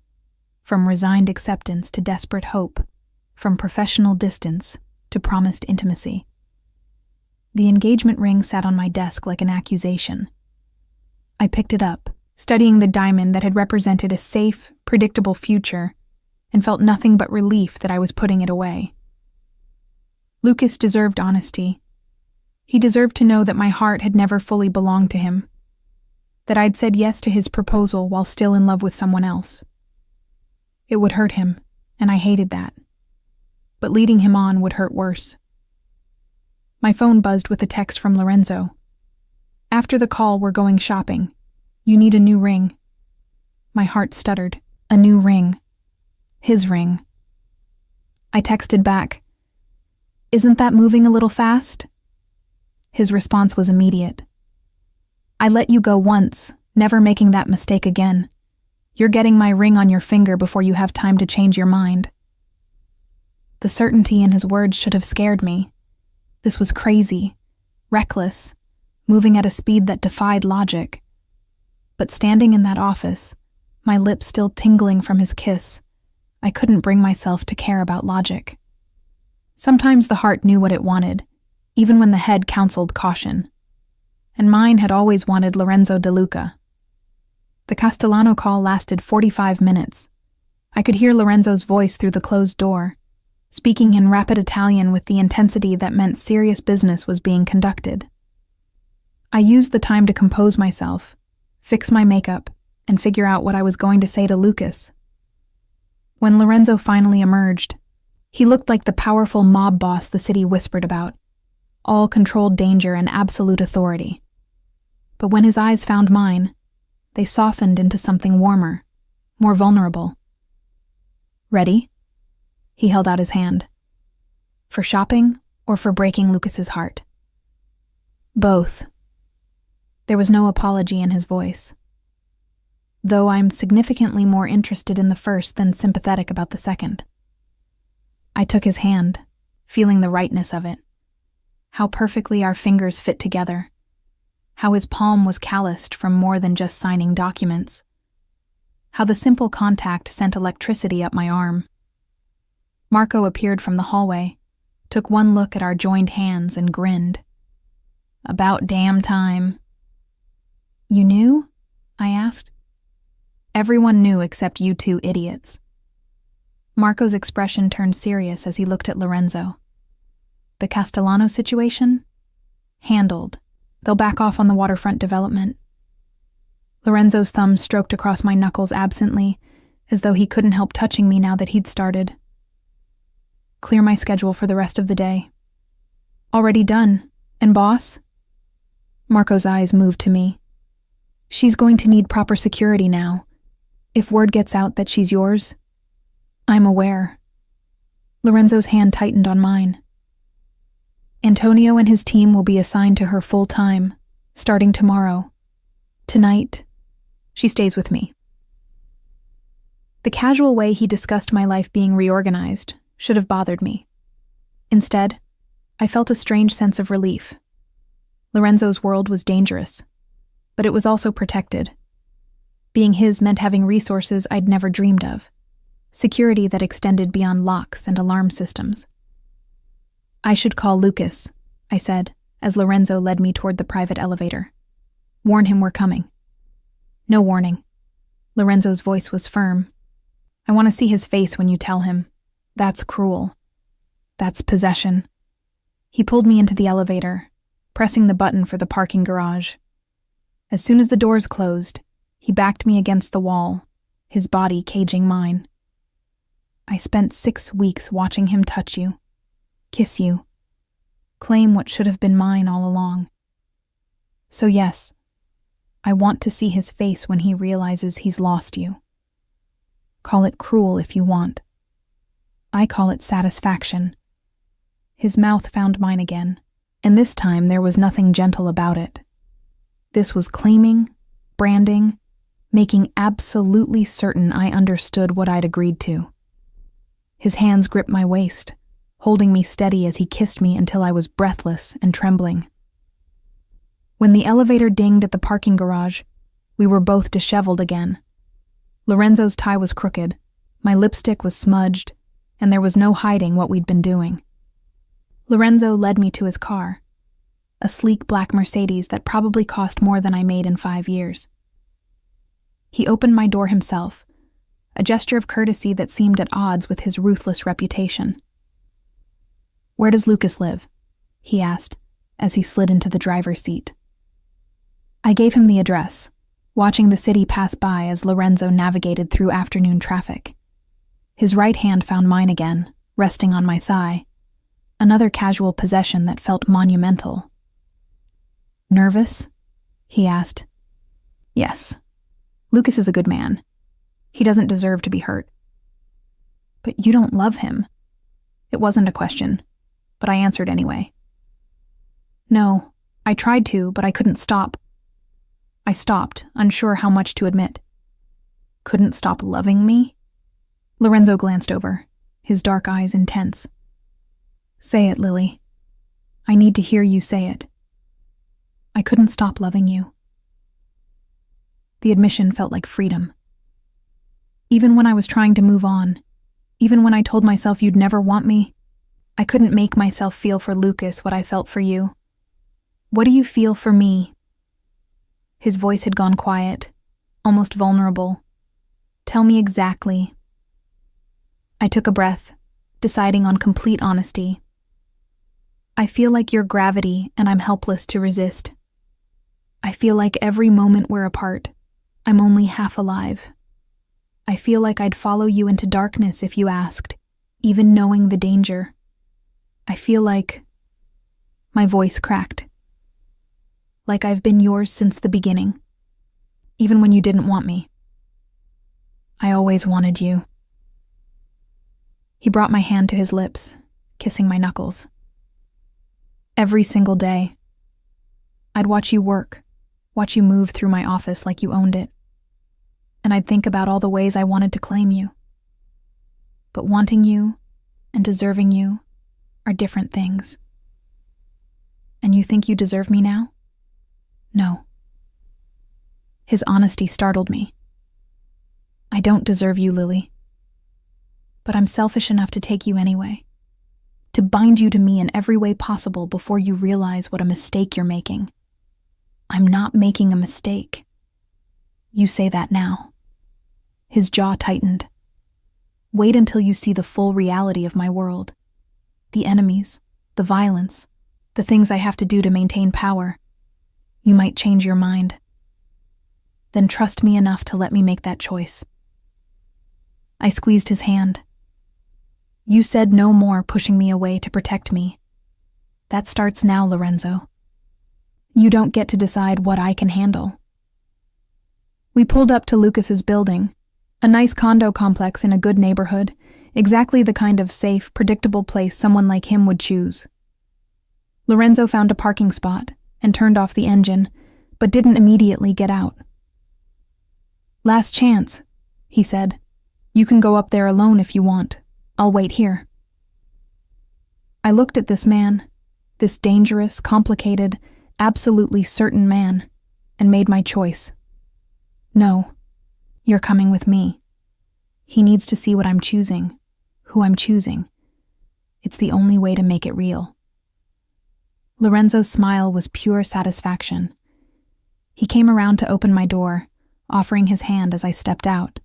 from resigned acceptance to desperate hope, from professional distance to promised intimacy. The engagement ring sat on my desk like an accusation. I picked it up, studying the diamond that had represented a safe, predictable future, and felt nothing but relief that I was putting it away. Lucas deserved honesty. He deserved to know that my heart had never fully belonged to him, that I'd said yes to his proposal while still in love with someone else. It would hurt him, and I hated that. But leading him on would hurt worse. My phone buzzed with a text from Lorenzo. "After the call, we're going shopping. You need a new ring." My heart stuttered. A new ring. His ring. I texted back, "Isn't that moving a little fast?" His response was immediate. "I let you go once, never making that mistake again. You're getting my ring on your finger before you have time to change your mind." The certainty in his words should have scared me. This was crazy, reckless, moving at a speed that defied logic. But standing in that office, my lips still tingling from his kiss, I couldn't bring myself to care about logic. Sometimes the heart knew what it wanted, even when the head counseled caution. And mine had always wanted Lorenzo De Luca. The Castellano call lasted 45 minutes. I could hear Lorenzo's voice through the closed door, speaking in rapid Italian with the intensity that meant serious business was being conducted. I used the time to compose myself, fix my makeup, and figure out what I was going to say to Lucas. When Lorenzo finally emerged, he looked like the powerful mob boss the city whispered about, all controlled danger and absolute authority. But when his eyes found mine, they softened into something warmer, more vulnerable. "Ready?" He held out his hand. "For shopping or for breaking Lucas's heart?" "Both." There was no apology in his voice. Though I'm significantly more interested in the first than sympathetic about the second. I took his hand, feeling the rightness of it. How perfectly our fingers fit together. How his palm was calloused from more than just signing documents. How the simple contact sent electricity up my arm. Marco appeared from the hallway, took one look at our joined hands and grinned. "About damn time." "You knew?" I asked. "Everyone knew except you two idiots." Marco's expression turned serious as he looked at Lorenzo. "The Castellano situation? Handled. They'll back off on the waterfront development." Lorenzo's thumb stroked across my knuckles absently, as though he couldn't help touching me now that he'd started. "Clear my schedule for the rest of the day." "Already done. And boss?" Marco's eyes moved to me. "She's going to need proper security now. If word gets out that she's yours..." "I'm aware." Lorenzo's hand tightened on mine. "Antonio and his team will be assigned to her full-time, starting tomorrow. Tonight, she stays with me." The casual way he discussed my life being reorganized should have bothered me. Instead, I felt a strange sense of relief. Lorenzo's world was dangerous, but it was also protected. Being his meant having resources I'd never dreamed of, security that extended beyond locks and alarm systems. "I should call Lucas," I said, as Lorenzo led me toward the private elevator. "Warn him we're coming." "No warning." Lorenzo's voice was firm. "I want to see his face when you tell him. That's cruel. That's possession." He pulled me into the elevator, pressing the button for the parking garage. As soon as the doors closed, he backed me against the wall, his body caging mine. "I spent 6 weeks watching him touch you, kiss you, claim what should have been mine all along. So yes, I want to see his face when he realizes he's lost you. Call it cruel if you want. I call it satisfaction." His mouth found mine again, and this time there was nothing gentle about it. This was claiming, branding, making absolutely certain I understood what I'd agreed to. His hands gripped my waist, holding me steady as he kissed me until I was breathless and trembling. When the elevator dinged at the parking garage, we were both disheveled again. Lorenzo's tie was crooked, my lipstick was smudged, and there was no hiding what we'd been doing. Lorenzo led me to his car, a sleek black Mercedes that probably cost more than I made in 5 years. He opened my door himself, a gesture of courtesy that seemed at odds with his ruthless reputation. "Where does Lucas live?" he asked, as he slid into the driver's seat. I gave him the address, watching the city pass by as Lorenzo navigated through afternoon traffic. His right hand found mine again, resting on my thigh, another casual possession that felt monumental. "Nervous?" he asked. "Yes. Lucas is a good man. He doesn't deserve to be hurt." "But you don't love him." It wasn't a question, but I answered anyway. "No, I tried to, but I couldn't stop." I stopped, unsure how much to admit. "Couldn't stop loving me?" Lorenzo glanced over, his dark eyes intense. "Say it, Lily. I need to hear you say it." "I couldn't stop loving you." The admission felt like freedom. Even when I was trying to move on, even when I told myself you'd never want me, I couldn't make myself feel for Lucas what I felt for you. "What do you feel for me?" His voice had gone quiet, almost vulnerable. "Tell me exactly." I took a breath, deciding on complete honesty. "I feel like you're gravity and I'm helpless to resist. I feel like every moment we're apart, I'm only half alive. I feel like I'd follow you into darkness if you asked, even knowing the danger. I feel like..." My voice cracked. "Like I've been yours since the beginning, even when you didn't want me. I always wanted you." He brought my hand to his lips, kissing my knuckles. "Every single day. I'd watch you work, watch you move through my office like you owned it. And I'd think about all the ways I wanted to claim you. But wanting you and deserving you are different things. And you think you deserve me now? No." His honesty startled me. "I don't deserve you, Lily. But I'm selfish enough to take you anyway. To bind you to me in every way possible before you realize what a mistake you're making. I'm not making a mistake. You say that now." His jaw tightened. "Wait until you see the full reality of my world. The enemies, the violence, the things I have to do to maintain power. You might change your mind. Then trust me enough to let me make that choice." I squeezed his hand. "You said no more pushing me away to protect me. That starts now, Lorenzo. You don't get to decide what I can handle." We pulled up to Lucas's building, a nice condo complex in a good neighborhood, exactly the kind of safe, predictable place someone like him would choose. Lorenzo found a parking spot and turned off the engine, but didn't immediately get out. "Last chance," he said. "You can go up there alone if you want. I'll wait here." I looked at this man, this dangerous, complicated, absolutely certain man, and made my choice. "No, you're coming with me. He needs to see what I'm choosing, who I'm choosing. It's the only way to make it real." Lorenzo's smile was pure satisfaction. He came around to open my door, offering his hand as I stepped out.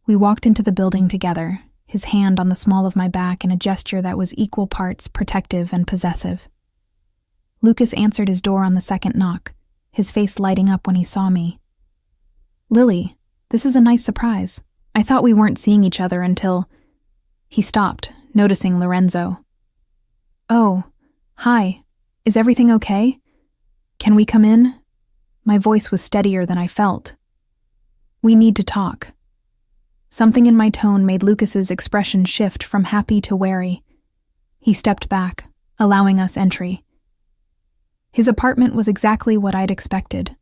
We walked into the building together, his hand on the small of my back in a gesture that was equal parts protective and possessive. Lucas answered his door on the second knock, his face lighting up when he saw me. "Lily, this is a nice surprise. I thought we weren't seeing each other until..." He stopped, noticing Lorenzo. "Oh, hi. Is everything okay? Can we come in?" My voice was steadier than I felt. "We need to talk." Something in my tone made Lucas's expression shift from happy to wary. He stepped back, allowing us entry. His apartment was exactly what I'd expected.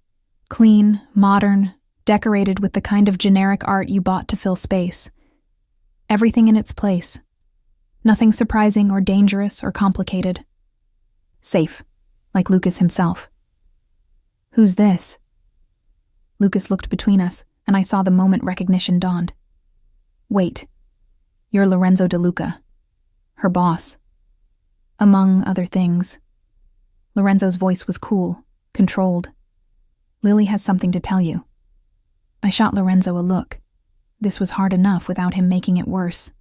Clean, modern, decorated with the kind of generic art you bought to fill space. Everything in its place. Nothing surprising or dangerous or complicated. Safe, like Lucas himself. Who's this? Lucas looked between us, and I saw the moment recognition dawned. Wait, you're Lorenzo DeLuca, her boss. Among other things. Lorenzo's voice was cool, controlled. Lily has something to tell you. I shot Lorenzo a look. This was hard enough without him making it worse.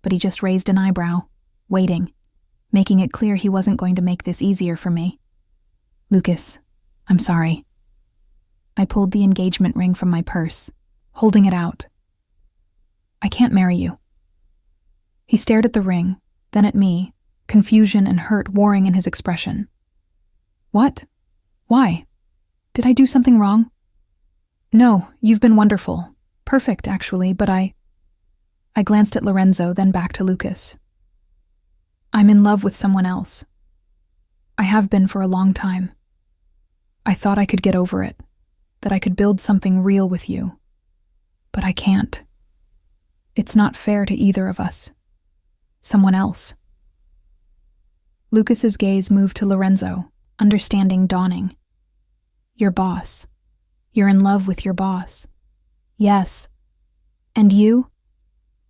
But he just raised an eyebrow, waiting, making it clear he wasn't going to make this easier for me. Lucas, I'm sorry. I pulled the engagement ring from my purse, holding it out. I can't marry you. He stared at the ring, then at me, confusion and hurt warring in his expression. What? Why? Did I do something wrong? No, you've been wonderful. Perfect, actually, but I glanced at Lorenzo, then back to Lucas. I'm in love with someone else. I have been for a long time. I thought I could get over it, that I could build something real with you. But I can't. It's not fair to either of us. Someone else. Lucas's gaze moved to Lorenzo, understanding dawning. Your boss. You're in love with your boss. Yes. And you?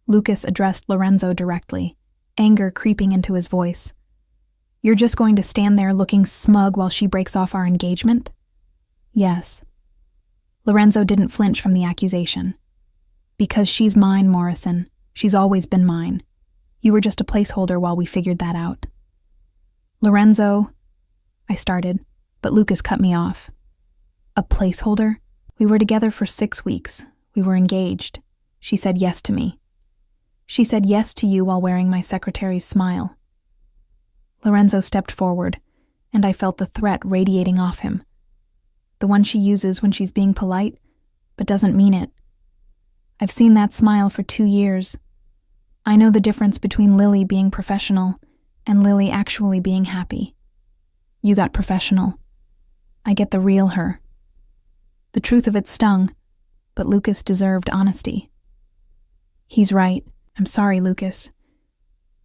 Lucas addressed Lorenzo directly, anger creeping into his voice. You're just going to stand there looking smug while she breaks off our engagement? Yes. Lorenzo didn't flinch from the accusation. Because she's mine, Morrison. She's always been mine. You were just a placeholder while we figured that out. Lorenzo, I started, but Lucas cut me off. A placeholder? We were together for 6 weeks. We were engaged. She said yes to me. She said yes to you while wearing my secretary's smile. Lorenzo stepped forward, and I felt the threat radiating off him. The one she uses when she's being polite, but doesn't mean it. I've seen that smile for 2 years. I know the difference between Lily being professional and Lily actually being happy. You got professional. I get the real her. The truth of it stung, but Lucas deserved honesty. He's right. I'm sorry, Lucas.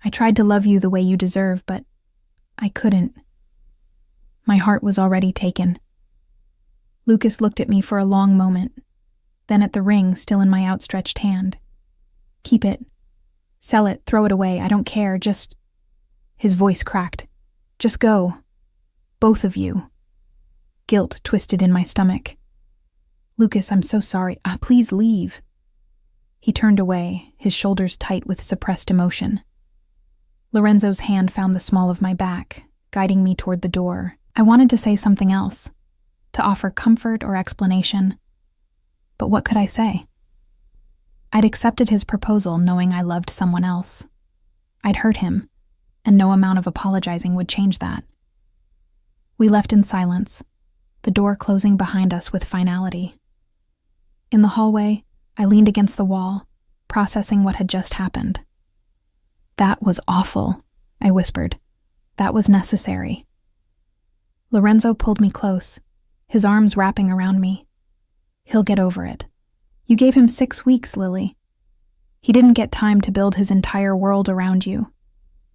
I tried to love you the way you deserve, but I couldn't. My heart was already taken. Lucas looked at me for a long moment, then at the ring still in my outstretched hand. Keep it. Sell it, throw it away, I don't care, just... His voice cracked. Just go. Both of you. Guilt twisted in my stomach. Lucas, I'm so sorry. Please leave. He turned away, his shoulders tight with suppressed emotion. Lorenzo's hand found the small of my back, guiding me toward the door. I wanted to say something else, to offer comfort or explanation. But what could I say? I'd accepted his proposal knowing I loved someone else. I'd hurt him, and no amount of apologizing would change that. We left in silence, the door closing behind us with finality. In the hallway, I leaned against the wall, processing what had just happened. That was awful, I whispered. That was necessary. Lorenzo pulled me close, his arms wrapping around me. He'll get over it. You gave him 6 weeks, Lily. He didn't get time to build his entire world around you.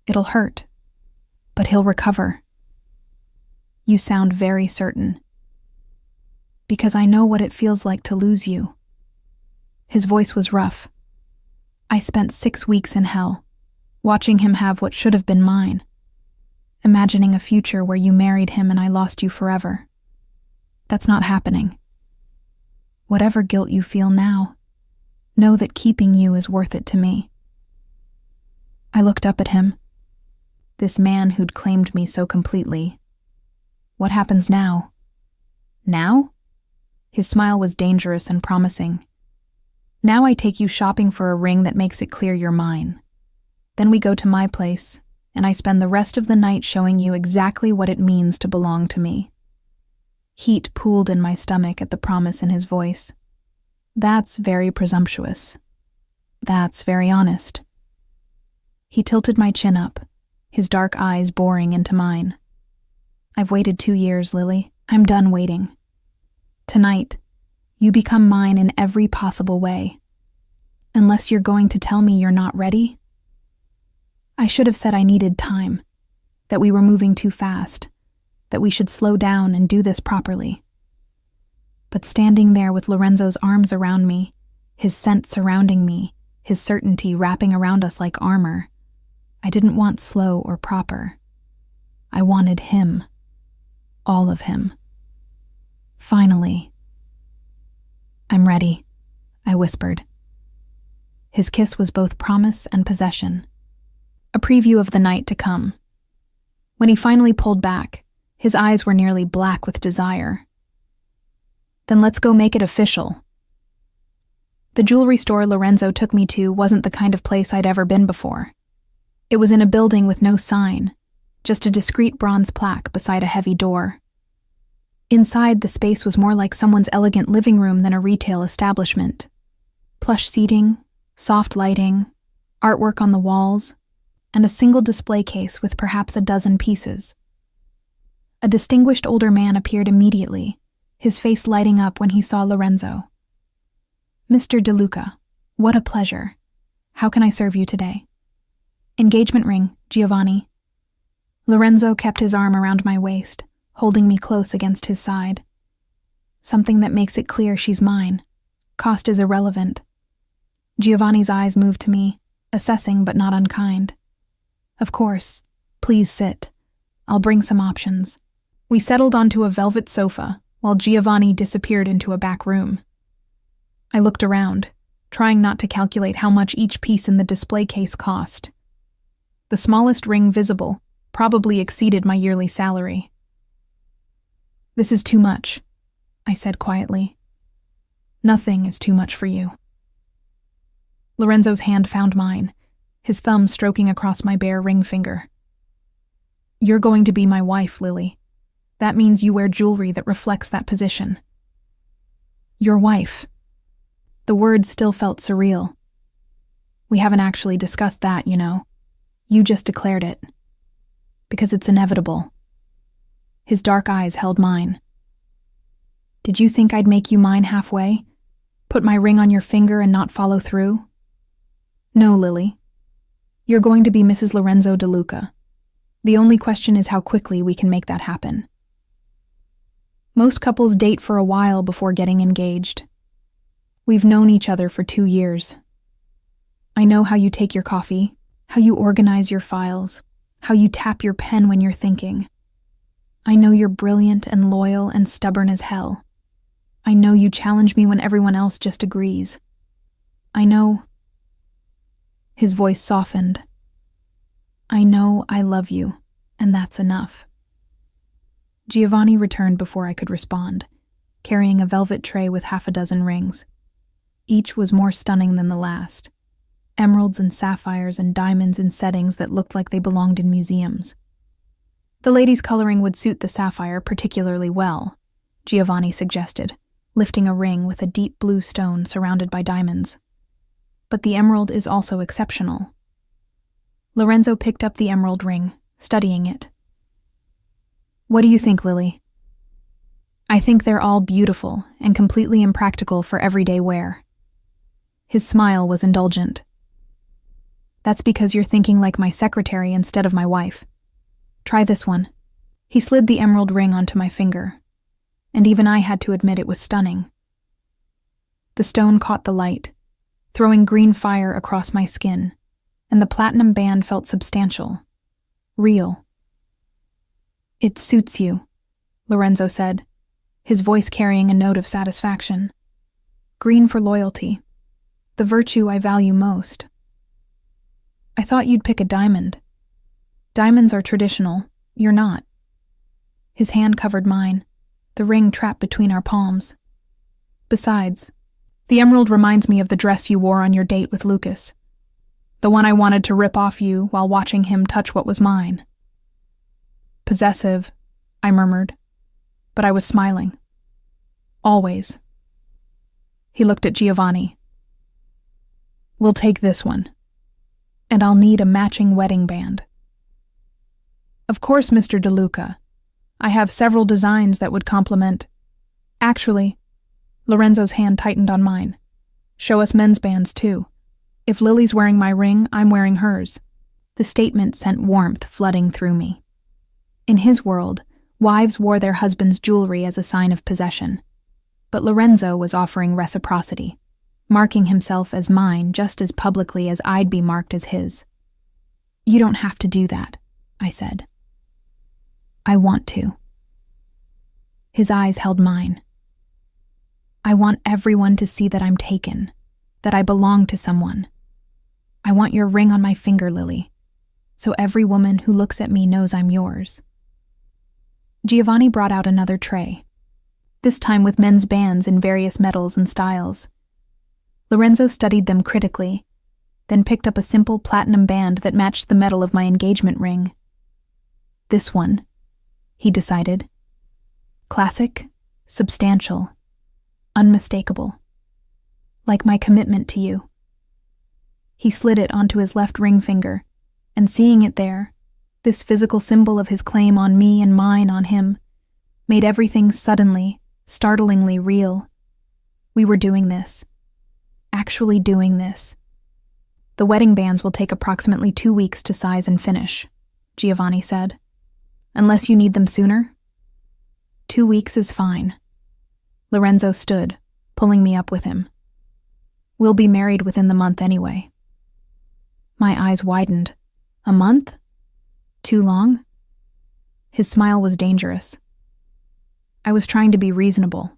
It'll hurt, but he'll recover. You sound very certain. Because I know what it feels like to lose you. His voice was rough. I spent 6 weeks in hell, watching him have what should have been mine, imagining a future where you married him and I lost you forever. That's not happening. Whatever guilt you feel now, know that keeping you is worth it to me. I looked up at him. This man who'd claimed me so completely. What happens now? Now? His smile was dangerous and promising. Now I take you shopping for a ring that makes it clear you're mine. Then we go to my place, and I spend the rest of the night showing you exactly what it means to belong to me. Heat pooled in my stomach at the promise in his voice. That's very presumptuous. That's very honest. He tilted my chin up, his dark eyes boring into mine. I've waited 2 years, Lily. I'm done waiting. Tonight, you become mine in every possible way. Unless you're going to tell me you're not ready? I should have said I needed time, that we were moving too fast, that we should slow down and do this properly. But standing there with Lorenzo's arms around me, his scent surrounding me, his certainty wrapping around us like armor, I didn't want slow or proper. I wanted him. All of him. Finally. "I'm ready," I whispered. His kiss was both promise and possession, a preview of the night to come. When he finally pulled back, his eyes were nearly black with desire. "Then let's go make it official." The jewelry store Lorenzo took me to wasn't the kind of place I'd ever been before. It was in a building with no sign, just a discreet bronze plaque beside a heavy door. Inside, the space was more like someone's elegant living room than a retail establishment. Plush seating, soft lighting, artwork on the walls, and a single display case with perhaps a dozen pieces. A distinguished older man appeared immediately, his face lighting up when he saw Lorenzo. "Mr. DeLuca, what a pleasure. How can I serve you today?" "Engagement ring, Giovanni." Lorenzo kept his arm around my waist, holding me close against his side. "Something that makes it clear she's mine. Cost is irrelevant." Giovanni's eyes moved to me, assessing but not unkind. "Of course. Please sit. I'll bring some options." We settled onto a velvet sofa while Giovanni disappeared into a back room. I looked around, trying not to calculate how much each piece in the display case cost. The smallest ring visible probably exceeded my yearly salary. "This is too much," I said quietly. "Nothing is too much for you." Lorenzo's hand found mine, his thumb stroking across my bare ring finger. "You're going to be my wife, Lily. That means you wear jewelry that reflects that position." "Your wife." The word still felt surreal. "We haven't actually discussed that, you know. You just declared it. Because it's inevitable." His dark eyes held mine. "Did you think I'd make you mine halfway? Put my ring on your finger and not follow through?" "No, Lily. You're going to be Mrs. Lorenzo DeLuca. The only question is how quickly we can make that happen." Most couples date for a while before getting engaged. We've known each other for 2 years. I know how you take your coffee, how you organize your files, how you tap your pen when you're thinking. I know you're brilliant and loyal and stubborn as hell. I know you challenge me when everyone else just agrees. I know... His voice softened. "I know I love you, and that's enough." Giovanni returned before I could respond, carrying a velvet tray with 6 rings. Each was more stunning than the last. Emeralds and sapphires and diamonds in settings that looked like they belonged in museums. The lady's coloring would suit the sapphire particularly well, Giovanni suggested, lifting a ring with a deep blue stone surrounded by diamonds. But the emerald is also exceptional. Lorenzo picked up the emerald ring, studying it. "What do you think, Lily?" "I think they're all beautiful and completely impractical for everyday wear." His smile was indulgent. "That's because you're thinking like my secretary instead of my wife. Try this one." He slid the emerald ring onto my finger, and even I had to admit it was stunning. The stone caught the light, throwing green fire across my skin, and the platinum band felt substantial, real. "It suits you," Lorenzo said, his voice carrying a note of satisfaction. "Green for loyalty, the virtue I value most." "I thought you'd pick a diamond." "Diamonds are traditional, you're not." His hand covered mine, the ring trapped between our palms. "Besides, the emerald reminds me of the dress you wore on your date with Lucas. The one I wanted to rip off you while watching him touch what was mine." "Possessive," I murmured, but I was smiling. "Always." He looked at Giovanni. "We'll take this one. And I'll need a matching wedding band." "Of course, Mr. DeLuca. I have several designs that would complement." "Actually," Lorenzo's hand tightened on mine. "Show us men's bands, too. If Lily's wearing my ring, I'm wearing hers. The statement sent warmth flooding through me. In his world, wives wore their husband's jewelry as a sign of possession. But Lorenzo was offering reciprocity, marking himself as mine just as publicly as I'd be marked as his. "You don't have to do that," I said. "I want to." His eyes held mine. "I want everyone to see that I'm taken, that I belong to someone. I want your ring on my finger, Lily, so every woman who looks at me knows I'm yours." Giovanni brought out another tray, this time with men's bands in various metals and styles. Lorenzo studied them critically, then picked up a simple platinum band that matched the metal of my engagement ring. "This one," he decided. "Classic, substantial, unmistakable. Like my commitment to you." He slid it onto his left ring finger, and seeing it there, this physical symbol of his claim on me and mine on him, made everything suddenly, startlingly real. We were doing this. Actually doing this. "The wedding bands will take approximately 2 weeks to size and finish," Giovanni said. "Unless you need them sooner?" 2 weeks is fine." Lorenzo stood, pulling me up with him. "We'll be married within the month anyway." My eyes widened. A month? Too long? His smile was dangerous. I was trying to be reasonable.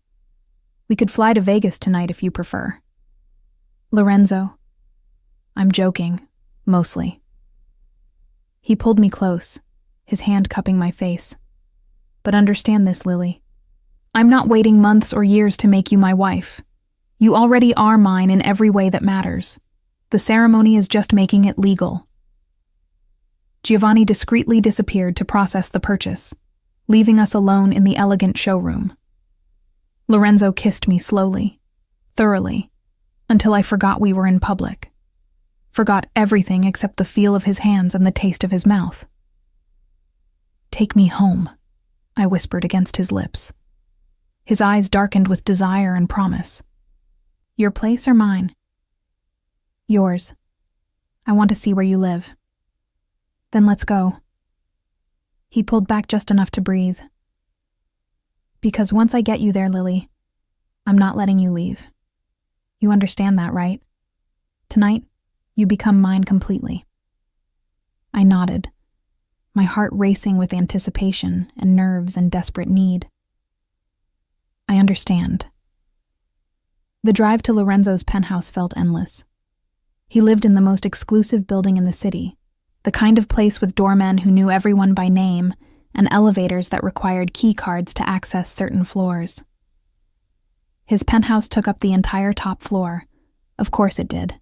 "We could fly to Vegas tonight if you prefer." "Lorenzo." "I'm joking, mostly." He pulled me close, his hand cupping my face. "But understand this, Lily. I'm not waiting months or years to make you my wife. You already are mine in every way that matters. The ceremony is just making it legal." Giovanni discreetly disappeared to process the purchase, leaving us alone in the elegant showroom. Lorenzo kissed me slowly, thoroughly, until I forgot we were in public. Forgot everything except the feel of his hands and the taste of his mouth. "Take me home," I whispered against his lips. His eyes darkened with desire and promise. "Your place or mine?" "Yours. I want to see where you live." "Then let's go." He pulled back just enough to breathe. "Because once I get you there, Lily, I'm not letting you leave. You understand that, right? Tonight, you become mine completely." I nodded, my heart racing with anticipation and nerves in desperate need. "I understand." The drive to Lorenzo's penthouse felt endless. He lived in the most exclusive building in the city, the kind of place with doormen who knew everyone by name and elevators that required key cards to access certain floors. His penthouse took up the entire top floor. Of course it did.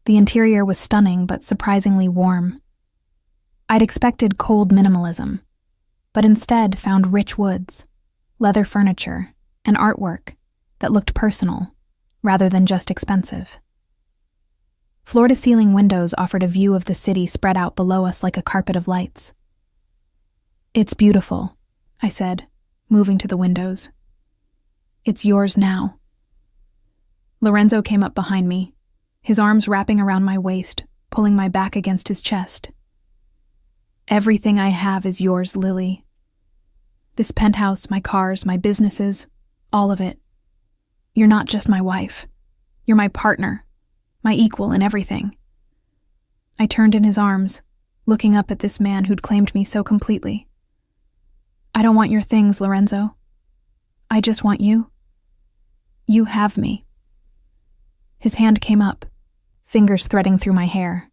The interior was stunning but surprisingly warm. I'd expected cold minimalism, but instead found rich woods, leather furniture, and artwork that looked personal rather than just expensive. Floor-to-ceiling windows offered a view of the city spread out below us like a carpet of lights. "It's beautiful," I said, moving to the windows. "It's yours now." Lorenzo came up behind me, his arms wrapping around my waist, pulling my back against his chest. "Everything I have is yours, Lily. This penthouse, my cars, my businesses, all of it. You're not just my wife. You're my partner, my equal in everything." I turned in his arms, looking up at this man who'd claimed me so completely. "I don't want your things, Lorenzo. I just want you. You have me." His hand came up, fingers threading through my hair.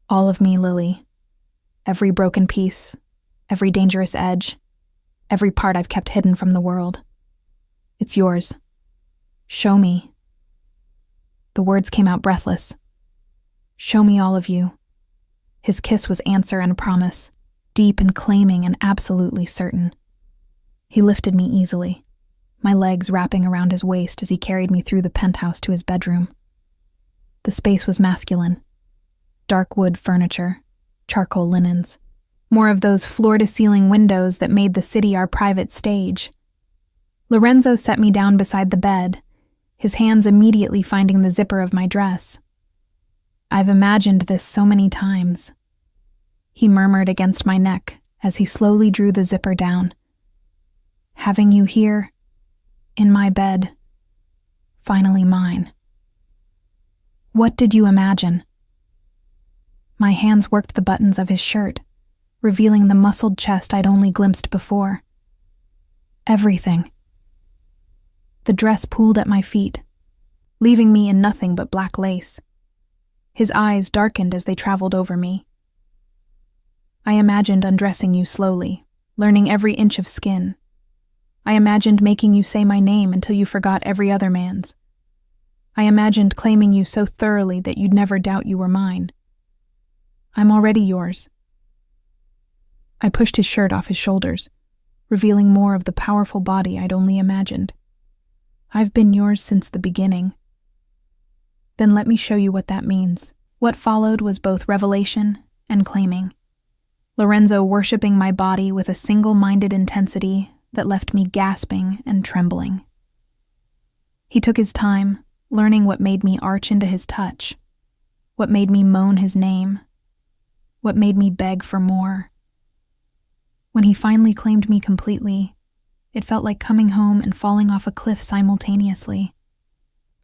"All of me, Lily. Every broken piece, every dangerous edge, every part I've kept hidden from the world. It's yours. Show me." The words came out breathless. "Show me all of you." His kiss was answer and promise, deep and claiming and absolutely certain. He lifted me easily, my legs wrapping around his waist as he carried me through the penthouse to his bedroom. The space was masculine. Dark wood furniture, charcoal linens, more of those floor-to-ceiling windows that made the city our private stage. Lorenzo set me down beside the bed, his hands immediately finding the zipper of my dress. I've imagined this so many times, he murmured against my neck as he slowly drew the zipper down. Having you here, in my bed, finally mine. What did you imagine? My hands worked the buttons of his shirt, revealing the muscled chest I'd only glimpsed before. Everything. The dress pooled at my feet, leaving me in nothing but black lace. His eyes darkened as they traveled over me. I imagined undressing you slowly, learning every inch of skin. I imagined making you say my name until you forgot every other man's. I imagined claiming you so thoroughly that you'd never doubt you were mine. I'm already yours. I pushed his shirt off his shoulders, revealing more of the powerful body I'd only imagined. I've been yours since the beginning. Then let me show you what that means. What followed was both revelation and claiming. Lorenzo worshipping my body with a single-minded intensity that left me gasping and trembling. He took his time, learning what made me arch into his touch, what made me moan his name, what made me beg for more. When he finally claimed me completely, it felt like coming home and falling off a cliff simultaneously.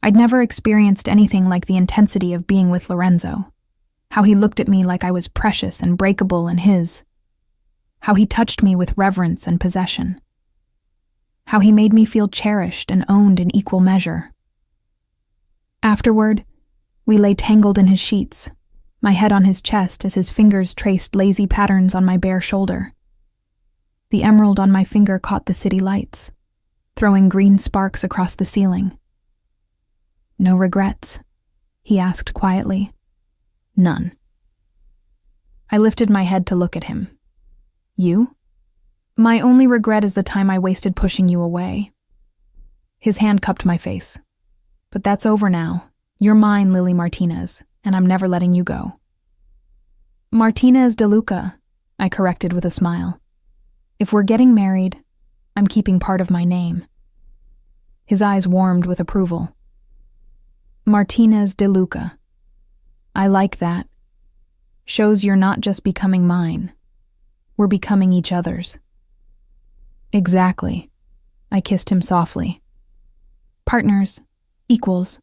I'd never experienced anything like the intensity of being with Lorenzo. How he looked at me like I was precious and breakable in his. How he touched me with reverence and possession. How he made me feel cherished and owned in equal measure. Afterward, we lay tangled in his sheets, my head on his chest as his fingers traced lazy patterns on my bare shoulder. The emerald on my finger caught the city lights, throwing green sparks across the ceiling. "No regrets?" he asked quietly. "None." I lifted my head to look at him. "You?" "My only regret is the time I wasted pushing you away." His hand cupped my face. "But that's over now. You're mine, Lily Martinez, and I'm never letting you go." "Martinez de Luca," I corrected with a smile. "If we're getting married, I'm keeping part of my name." His eyes warmed with approval. "Martinez de Luca. I like that. Shows you're not just becoming mine. We're becoming each other's." "Exactly." I kissed him softly. "Partners, equals,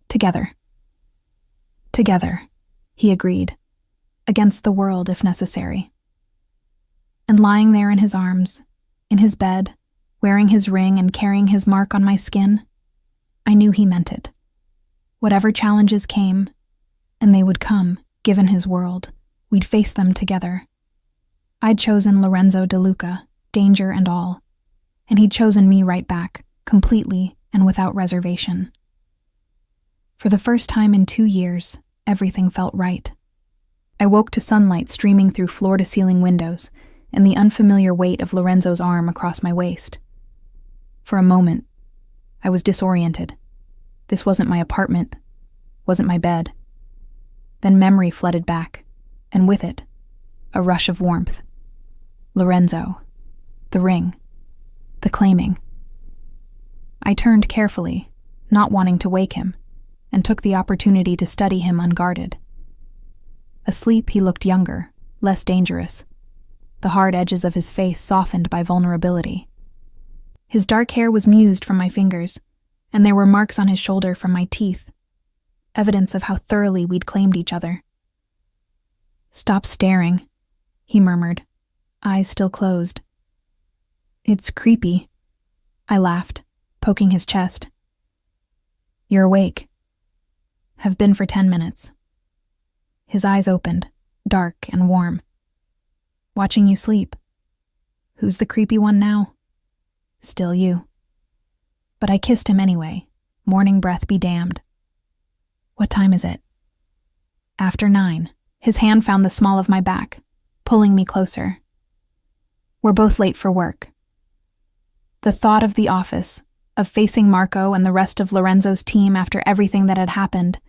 together." "Together," he agreed, against the world if necessary. And lying there in his arms, in his bed, wearing his ring and carrying his mark on my skin, I knew he meant it. Whatever challenges came, and they would come, given his world, we'd face them together. I'd chosen Lorenzo de Luca, danger and all, and he'd chosen me right back, completely and without reservation. For the first time in 2 years, everything felt right. I woke to sunlight streaming through floor-to-ceiling windows and the unfamiliar weight of Lorenzo's arm across my waist. For a moment, I was disoriented. This wasn't my apartment, wasn't my bed. Then memory flooded back, and with it, a rush of warmth. Lorenzo, the ring, the claiming. I turned carefully, not wanting to wake him, and took the opportunity to study him unguarded. Asleep, he looked younger, less dangerous, the hard edges of his face softened by vulnerability. His dark hair was mused from my fingers, and there were marks on his shoulder from my teeth, evidence of how thoroughly we'd claimed each other. "Stop staring," he murmured, eyes still closed. "It's creepy," I laughed, poking his chest. "You're awake." "Have been for 10 minutes. His eyes opened, dark and warm. "Watching you sleep. Who's the creepy one now?" "Still you." But I kissed him anyway, morning breath be damned. "What time is it?" "After 9. His hand found the small of my back, pulling me closer. "We're both late for work." The thought of the office, of facing Marco and the rest of Lorenzo's team after everything that had happened,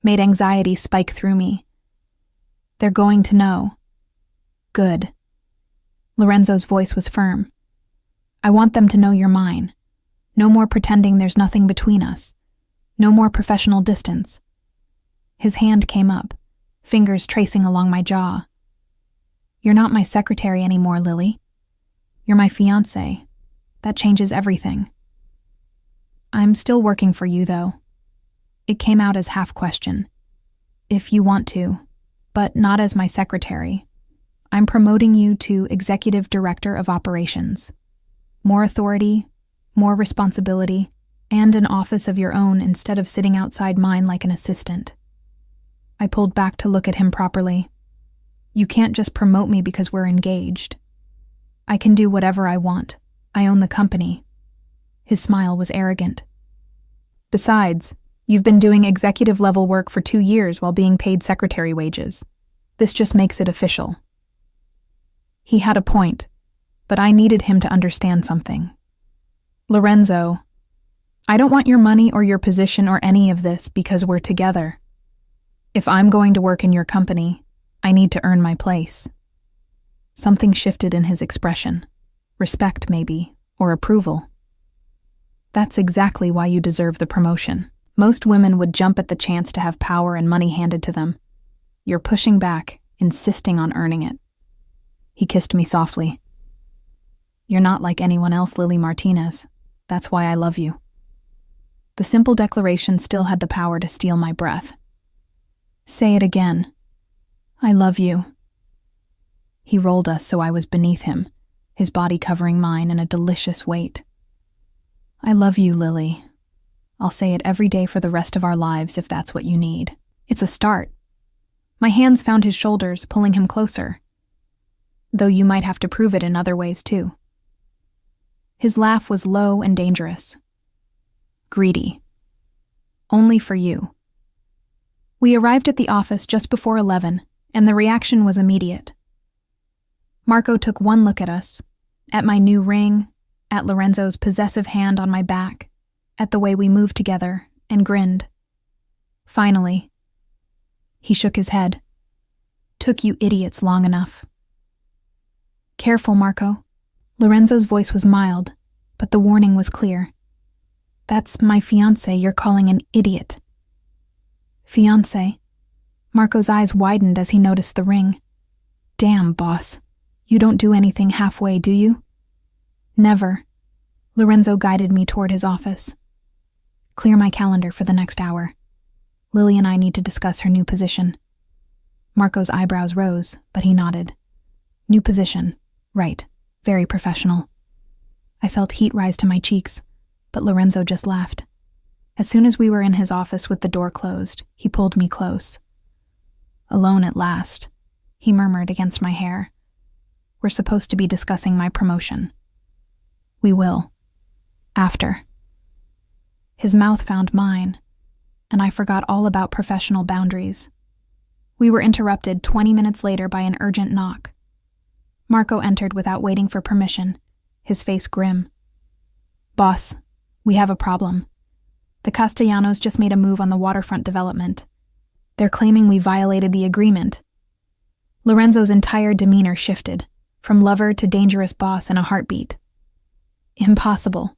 made anxiety spike through me. "They're going to know." "Good." Lorenzo's voice was firm. "I want them to know you're mine. No more pretending there's nothing between us. No more professional distance." His hand came up, fingers tracing along my jaw. You're not my secretary anymore, Lily. You're my fiancé. That changes everything. I'm still working for you, though. It came out as half question. If you want to, but not as my secretary. I'm promoting you to Executive Director of Operations. More authority, more responsibility, and an office of your own instead of sitting outside mine like an assistant. I pulled back to look at him properly. You can't just promote me because we're engaged. I can do whatever I want. I own the company. His smile was arrogant. Besides, you've been doing executive-level work for 2 years while being paid secretary wages. This just makes it official. He had a point, but I needed him to understand something. Lorenzo, I don't want your money or your position or any of this because we're together. If I'm going to work in your company, I need to earn my place. Something shifted in his expression. Respect, maybe, or approval. That's exactly why you deserve the promotion. Most women would jump at the chance to have power and money handed to them. You're pushing back, insisting on earning it. He kissed me softly. You're not like anyone else, Lily Martinez. That's why I love you. The simple declaration still had the power to steal my breath. Say it again. I love you. He rolled us so I was beneath him, his body covering mine in a delicious weight. I love you, Lily. I'll say it every day for the rest of our lives if that's what you need. It's a start. My hands found his shoulders, pulling him closer. Though you might have to prove it in other ways too. His laugh was low and dangerous. Greedy. Only for you. We arrived at the office just before 11, and the reaction was immediate. Marco took one look at us, at my new ring, at Lorenzo's possessive hand on my back, at the way we moved together, and grinned. Finally, he shook his head. Took you idiots long enough. Careful, Marco. Lorenzo's voice was mild, but the warning was clear. That's my fiancé you're calling an idiot. Fiancé? Marco's eyes widened as he noticed the ring. Damn, boss. You don't do anything halfway, do you? Never. Lorenzo guided me toward his office. Clear my calendar for the next hour. Lily and I need to discuss her new position. Marco's eyebrows rose, but he nodded. New position. Right. Very professional. I felt heat rise to my cheeks, but Lorenzo just laughed. As soon as we were in his office with the door closed, he pulled me close. Alone at last, he murmured against my hair. We're supposed to be discussing my promotion. We will. After. His mouth found mine, and I forgot all about professional boundaries. We were interrupted 20 minutes later by an urgent knock. Marco entered without waiting for permission, his face grim. Boss, we have a problem. The Castellanos just made a move on the waterfront development. They're claiming we violated the agreement. Lorenzo's entire demeanor shifted, from lover to dangerous boss in a heartbeat. Impossible.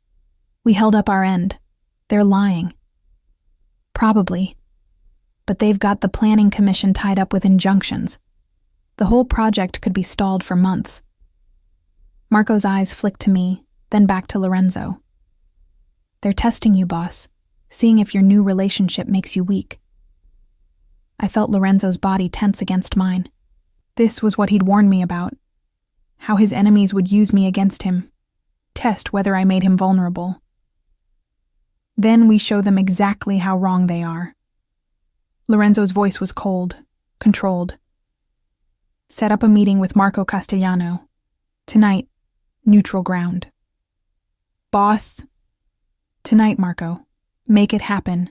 We held up our end. They're lying. Probably. But they've got the planning commission tied up with injunctions. The whole project could be stalled for months. Marco's eyes flicked to me, then back to Lorenzo. They're testing you, boss, seeing if your new relationship makes you weak. I felt Lorenzo's body tense against mine. This was what he'd warned me about. How his enemies would use me against him. Test whether I made him vulnerable. Then we show them exactly how wrong they are. Lorenzo's voice was cold, controlled. Set up a meeting with Marco Castellano. Tonight, neutral ground. Boss. Tonight, Marco. Make it happen.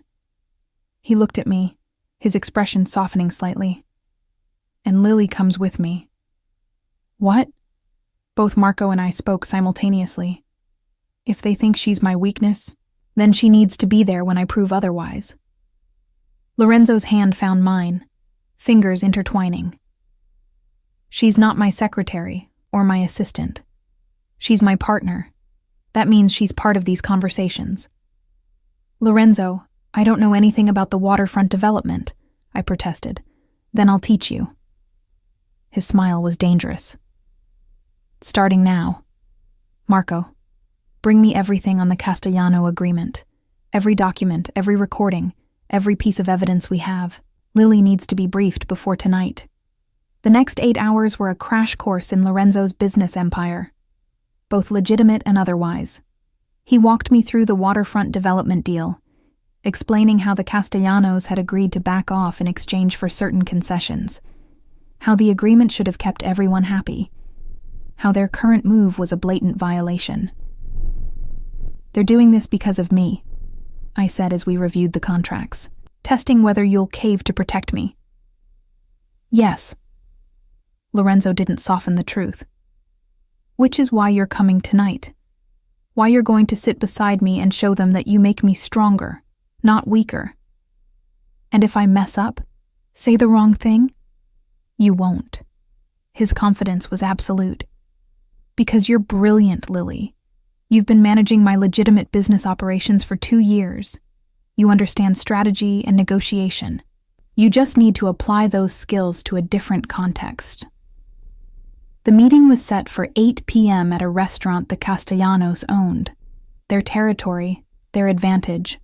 He looked at me, his expression softening slightly. And Lily comes with me. What? Both Marco and I spoke simultaneously. If they think she's my weakness, then she needs to be there when I prove otherwise. Lorenzo's hand found mine, fingers intertwining. She's not my secretary or my assistant. She's my partner. That means she's part of these conversations. Lorenzo, I don't know anything about the waterfront development, I protested. Then I'll teach you. His smile was dangerous. Starting now. Marco, bring me everything on the Castellano agreement. Every document, every recording, every piece of evidence we have. Lily needs to be briefed before tonight. The next 8 hours were a crash course in Lorenzo's business empire, both legitimate and otherwise. He walked me through the waterfront development deal, explaining how the Castellanos had agreed to back off in exchange for certain concessions, how the agreement should have kept everyone happy, how their current move was a blatant violation. They're doing this because of me, I said as we reviewed the contracts, testing whether you'll cave to protect me. Yes. Lorenzo didn't soften the truth. Which is why you're coming tonight. Why you're going to sit beside me and show them that you make me stronger, not weaker. And if I mess up, say the wrong thing, you won't. His confidence was absolute. Because you're brilliant, Lily. You've been managing my legitimate business operations for 2 years. You understand strategy and negotiation. You just need to apply those skills to a different context. The meeting was set for 8 p.m. at a restaurant the Castellanos owned. Their territory, their advantage.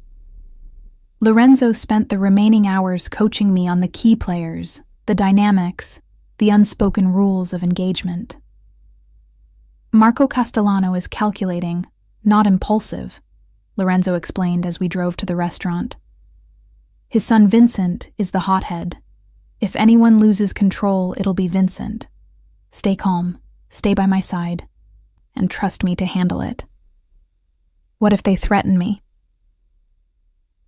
Lorenzo spent the remaining hours coaching me on the key players, the dynamics, the unspoken rules of engagement. Marco Castellano is calculating, not impulsive, Lorenzo explained as we drove to the restaurant. His son Vincent is the hothead. If anyone loses control, it'll be Vincent. Stay calm, stay by my side, and trust me to handle it. What if they threaten me?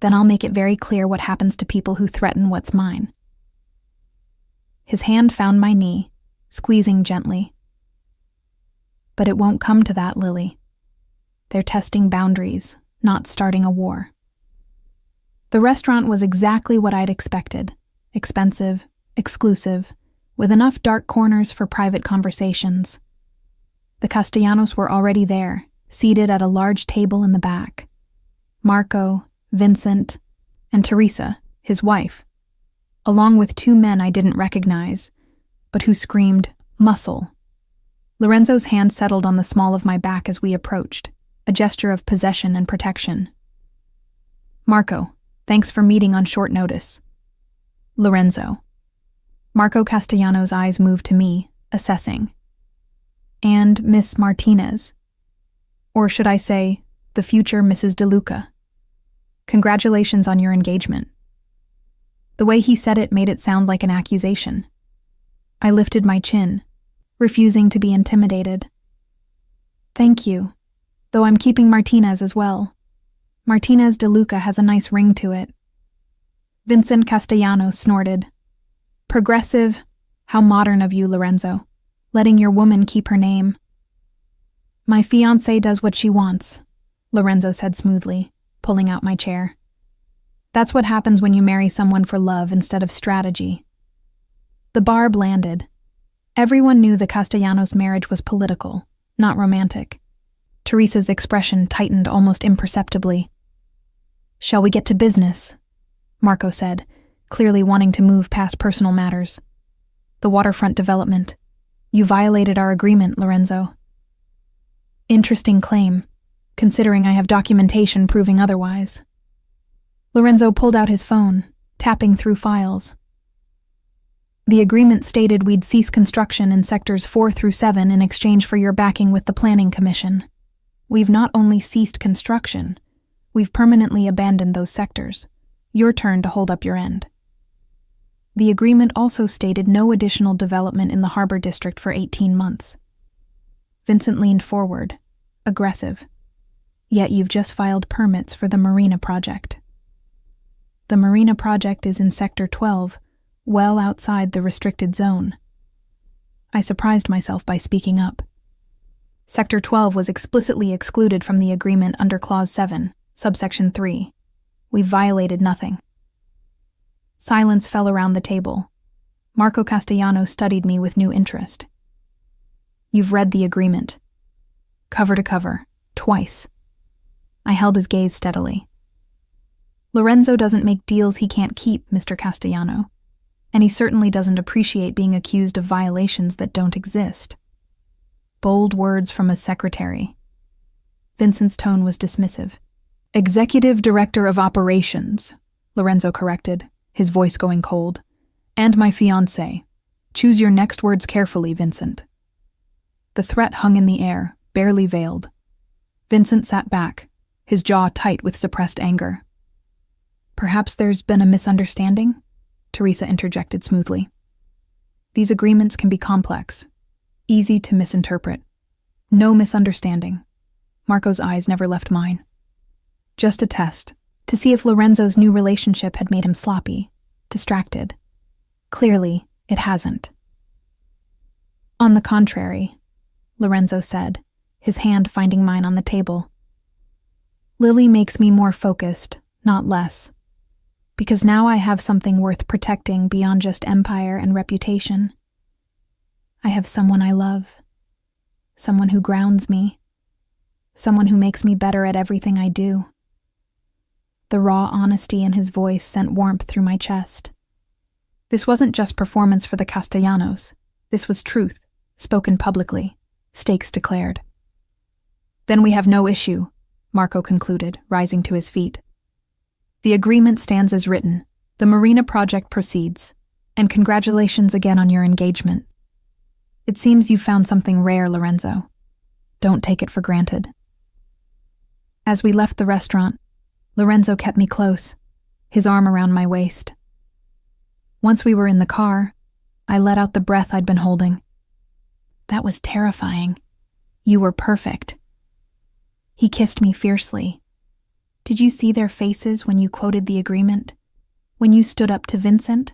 Then I'll make it very clear what happens to people who threaten what's mine. His hand found my knee, squeezing gently. But it won't come to that, Lily. They're testing boundaries, not starting a war. The restaurant was exactly what I'd expected. Expensive, exclusive, with enough dark corners for private conversations. The Castellanos were already there, seated at a large table in the back. Marco, Vincent, and Teresa, his wife, along with 2 men I didn't recognize, but who screamed, "Muscle." Lorenzo's hand settled on the small of my back as we approached, a gesture of possession and protection. Marco, thanks for meeting on short notice. Lorenzo. Marco Castellano's eyes moved to me, assessing. And Miss Martinez. Or should I say, the future Mrs. DeLuca. Congratulations on your engagement. The way he said it made it sound like an accusation. I lifted my chin, refusing to be intimidated. Thank you, though I'm keeping Martinez as well. Martinez DeLuca has a nice ring to it. Vincent Castellano snorted. Progressive, how modern of you, Lorenzo, letting your woman keep her name. My fiancée does what she wants, Lorenzo said smoothly, pulling out my chair. That's what happens when you marry someone for love instead of strategy. The barb landed. Everyone knew the Castellanos' marriage was political, not romantic. Teresa's expression tightened almost imperceptibly. Shall we get to business? Marco said, clearly wanting to move past personal matters. The waterfront development. You violated our agreement, Lorenzo. Interesting claim, considering I have documentation proving otherwise. Lorenzo pulled out his phone, tapping through files. The agreement stated we'd cease construction in sectors 4 through 7 in exchange for your backing with the Planning Commission. We've not only ceased construction, we've permanently abandoned those sectors. Your turn to hold up your end. The agreement also stated no additional development in the Harbor District for 18 months. Vincent leaned forward, aggressive. Yet you've just filed permits for the Marina project. The Marina project is in Sector 12, well outside the restricted zone. I surprised myself by speaking up. Sector 12 was explicitly excluded from the agreement under Clause 7, Subsection 3. We've violated nothing. Silence fell around the table. Marco Castellano studied me with new interest. You've read the agreement. Cover to cover, twice. I held his gaze steadily. Lorenzo doesn't make deals he can't keep, Mr. Castellano. and he certainly doesn't appreciate being accused of violations that don't exist. Bold words from a secretary. Vincent's tone was dismissive. Executive Director of Operations, Lorenzo corrected, his voice going cold. And my fiancé. Choose your next words carefully, Vincent. The threat hung in the air, barely veiled. Vincent sat back, his jaw tight with suppressed anger. Perhaps there's been a misunderstanding? Teresa interjected smoothly. These agreements can be complex, easy to misinterpret. No misunderstanding. Marco's eyes never left mine. Just a test, to see if Lorenzo's new relationship had made him sloppy, distracted. Clearly, it hasn't. On the contrary, Lorenzo said, his hand finding mine on the table. Lily makes me more focused, not less. Because now I have something worth protecting beyond just empire and reputation. I have someone I love. Someone who grounds me. Someone who makes me better at everything I do. The raw honesty in his voice sent warmth through my chest. This wasn't just performance for the Castellanos. This was truth, spoken publicly, stakes declared. Then we have no issue, Marco concluded, rising to his feet. The agreement stands as written. The Marina project proceeds. And congratulations again on your engagement. It seems you found something rare, Lorenzo. Don't take it for granted. As we left the restaurant, Lorenzo kept me close, his arm around my waist. Once we were in the car, I let out the breath I'd been holding. That was terrifying. You were perfect. He kissed me fiercely. Did you see their faces when you quoted the agreement? When you stood up to Vincent?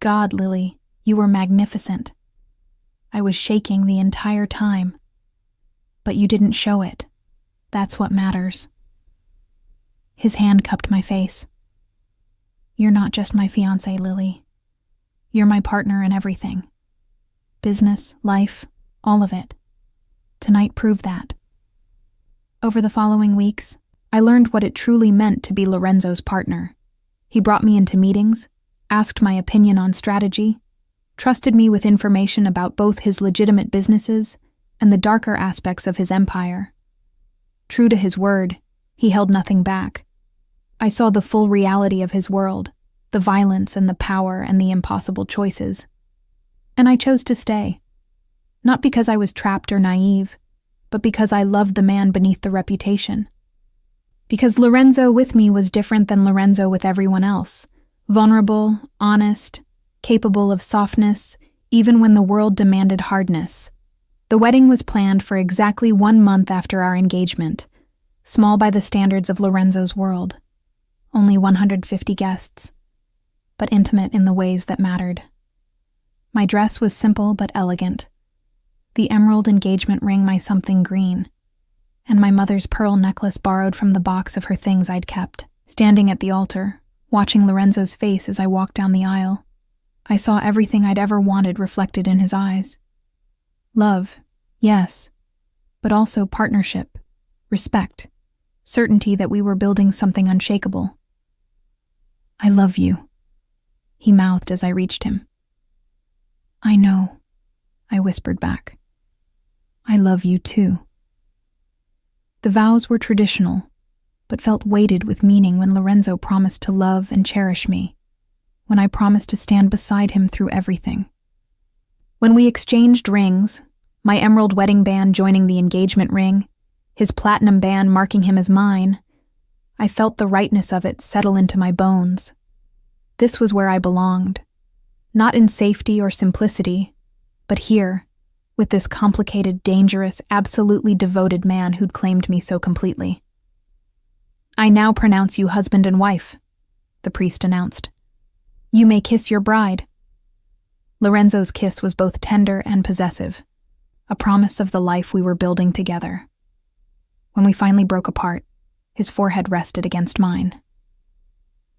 God, Lily, you were magnificent. I was shaking the entire time. But you didn't show it. That's what matters. His hand cupped my face. You're not just my fiancé, Lily. You're my partner in everything. Business, life, all of it. Tonight proved that. Over the following weeks, I learned what it truly meant to be Lorenzo's partner. He brought me into meetings, asked my opinion on strategy, trusted me with information about both his legitimate businesses and the darker aspects of his empire. True to his word, he held nothing back. I saw the full reality of his world, the violence and the power and the impossible choices. And I chose to stay. Not because I was trapped or naive, but because I loved the man beneath the reputation. Because Lorenzo with me was different than Lorenzo with everyone else. Vulnerable, honest, capable of softness, even when the world demanded hardness. The wedding was planned for exactly 1 month after our engagement, small by the standards of Lorenzo's world. Only 150 guests, but intimate in the ways that mattered. My dress was simple but elegant. The emerald engagement ring my something green, and my mother's pearl necklace borrowed from the box of her things I'd kept. Standing at the altar, watching Lorenzo's face as I walked down the aisle, I saw everything I'd ever wanted reflected in his eyes. Love, yes, but also partnership, respect, certainty that we were building something unshakable. I love you, he mouthed as I reached him. I know, I whispered back. I love you too. The vows were traditional, but felt weighted with meaning when Lorenzo promised to love and cherish me, when I promised to stand beside him through everything. When we exchanged rings, my emerald wedding band joining the engagement ring, his platinum band marking him as mine, I felt the rightness of it settle into my bones. This was where I belonged, not in safety or simplicity, but here, with this complicated, dangerous, absolutely devoted man who'd claimed me so completely. I now pronounce you husband and wife, the priest announced. You may kiss your bride. Lorenzo's kiss was both tender and possessive, a promise of the life we were building together. When we finally broke apart, his forehead rested against mine.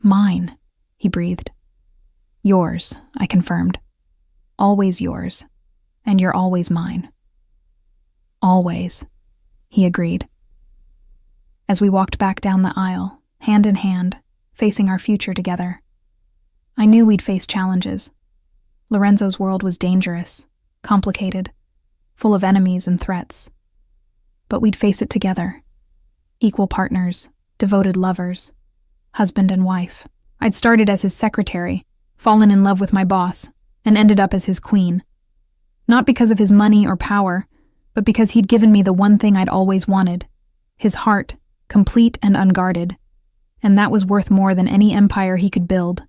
Mine, he breathed. Yours, I confirmed. Always yours, and you're always mine. Always, he agreed. As we walked back down the aisle, hand in hand, facing our future together, I knew we'd face challenges. Lorenzo's world was dangerous, complicated, full of enemies and threats. But we'd face it together. Equal partners, devoted lovers, husband and wife. I'd started as his secretary, fallen in love with my boss, and ended up as his queen. Not because of his money or power, but because he'd given me the one thing I'd always wanted, his heart, complete and unguarded. And that was worth more than any empire he could build.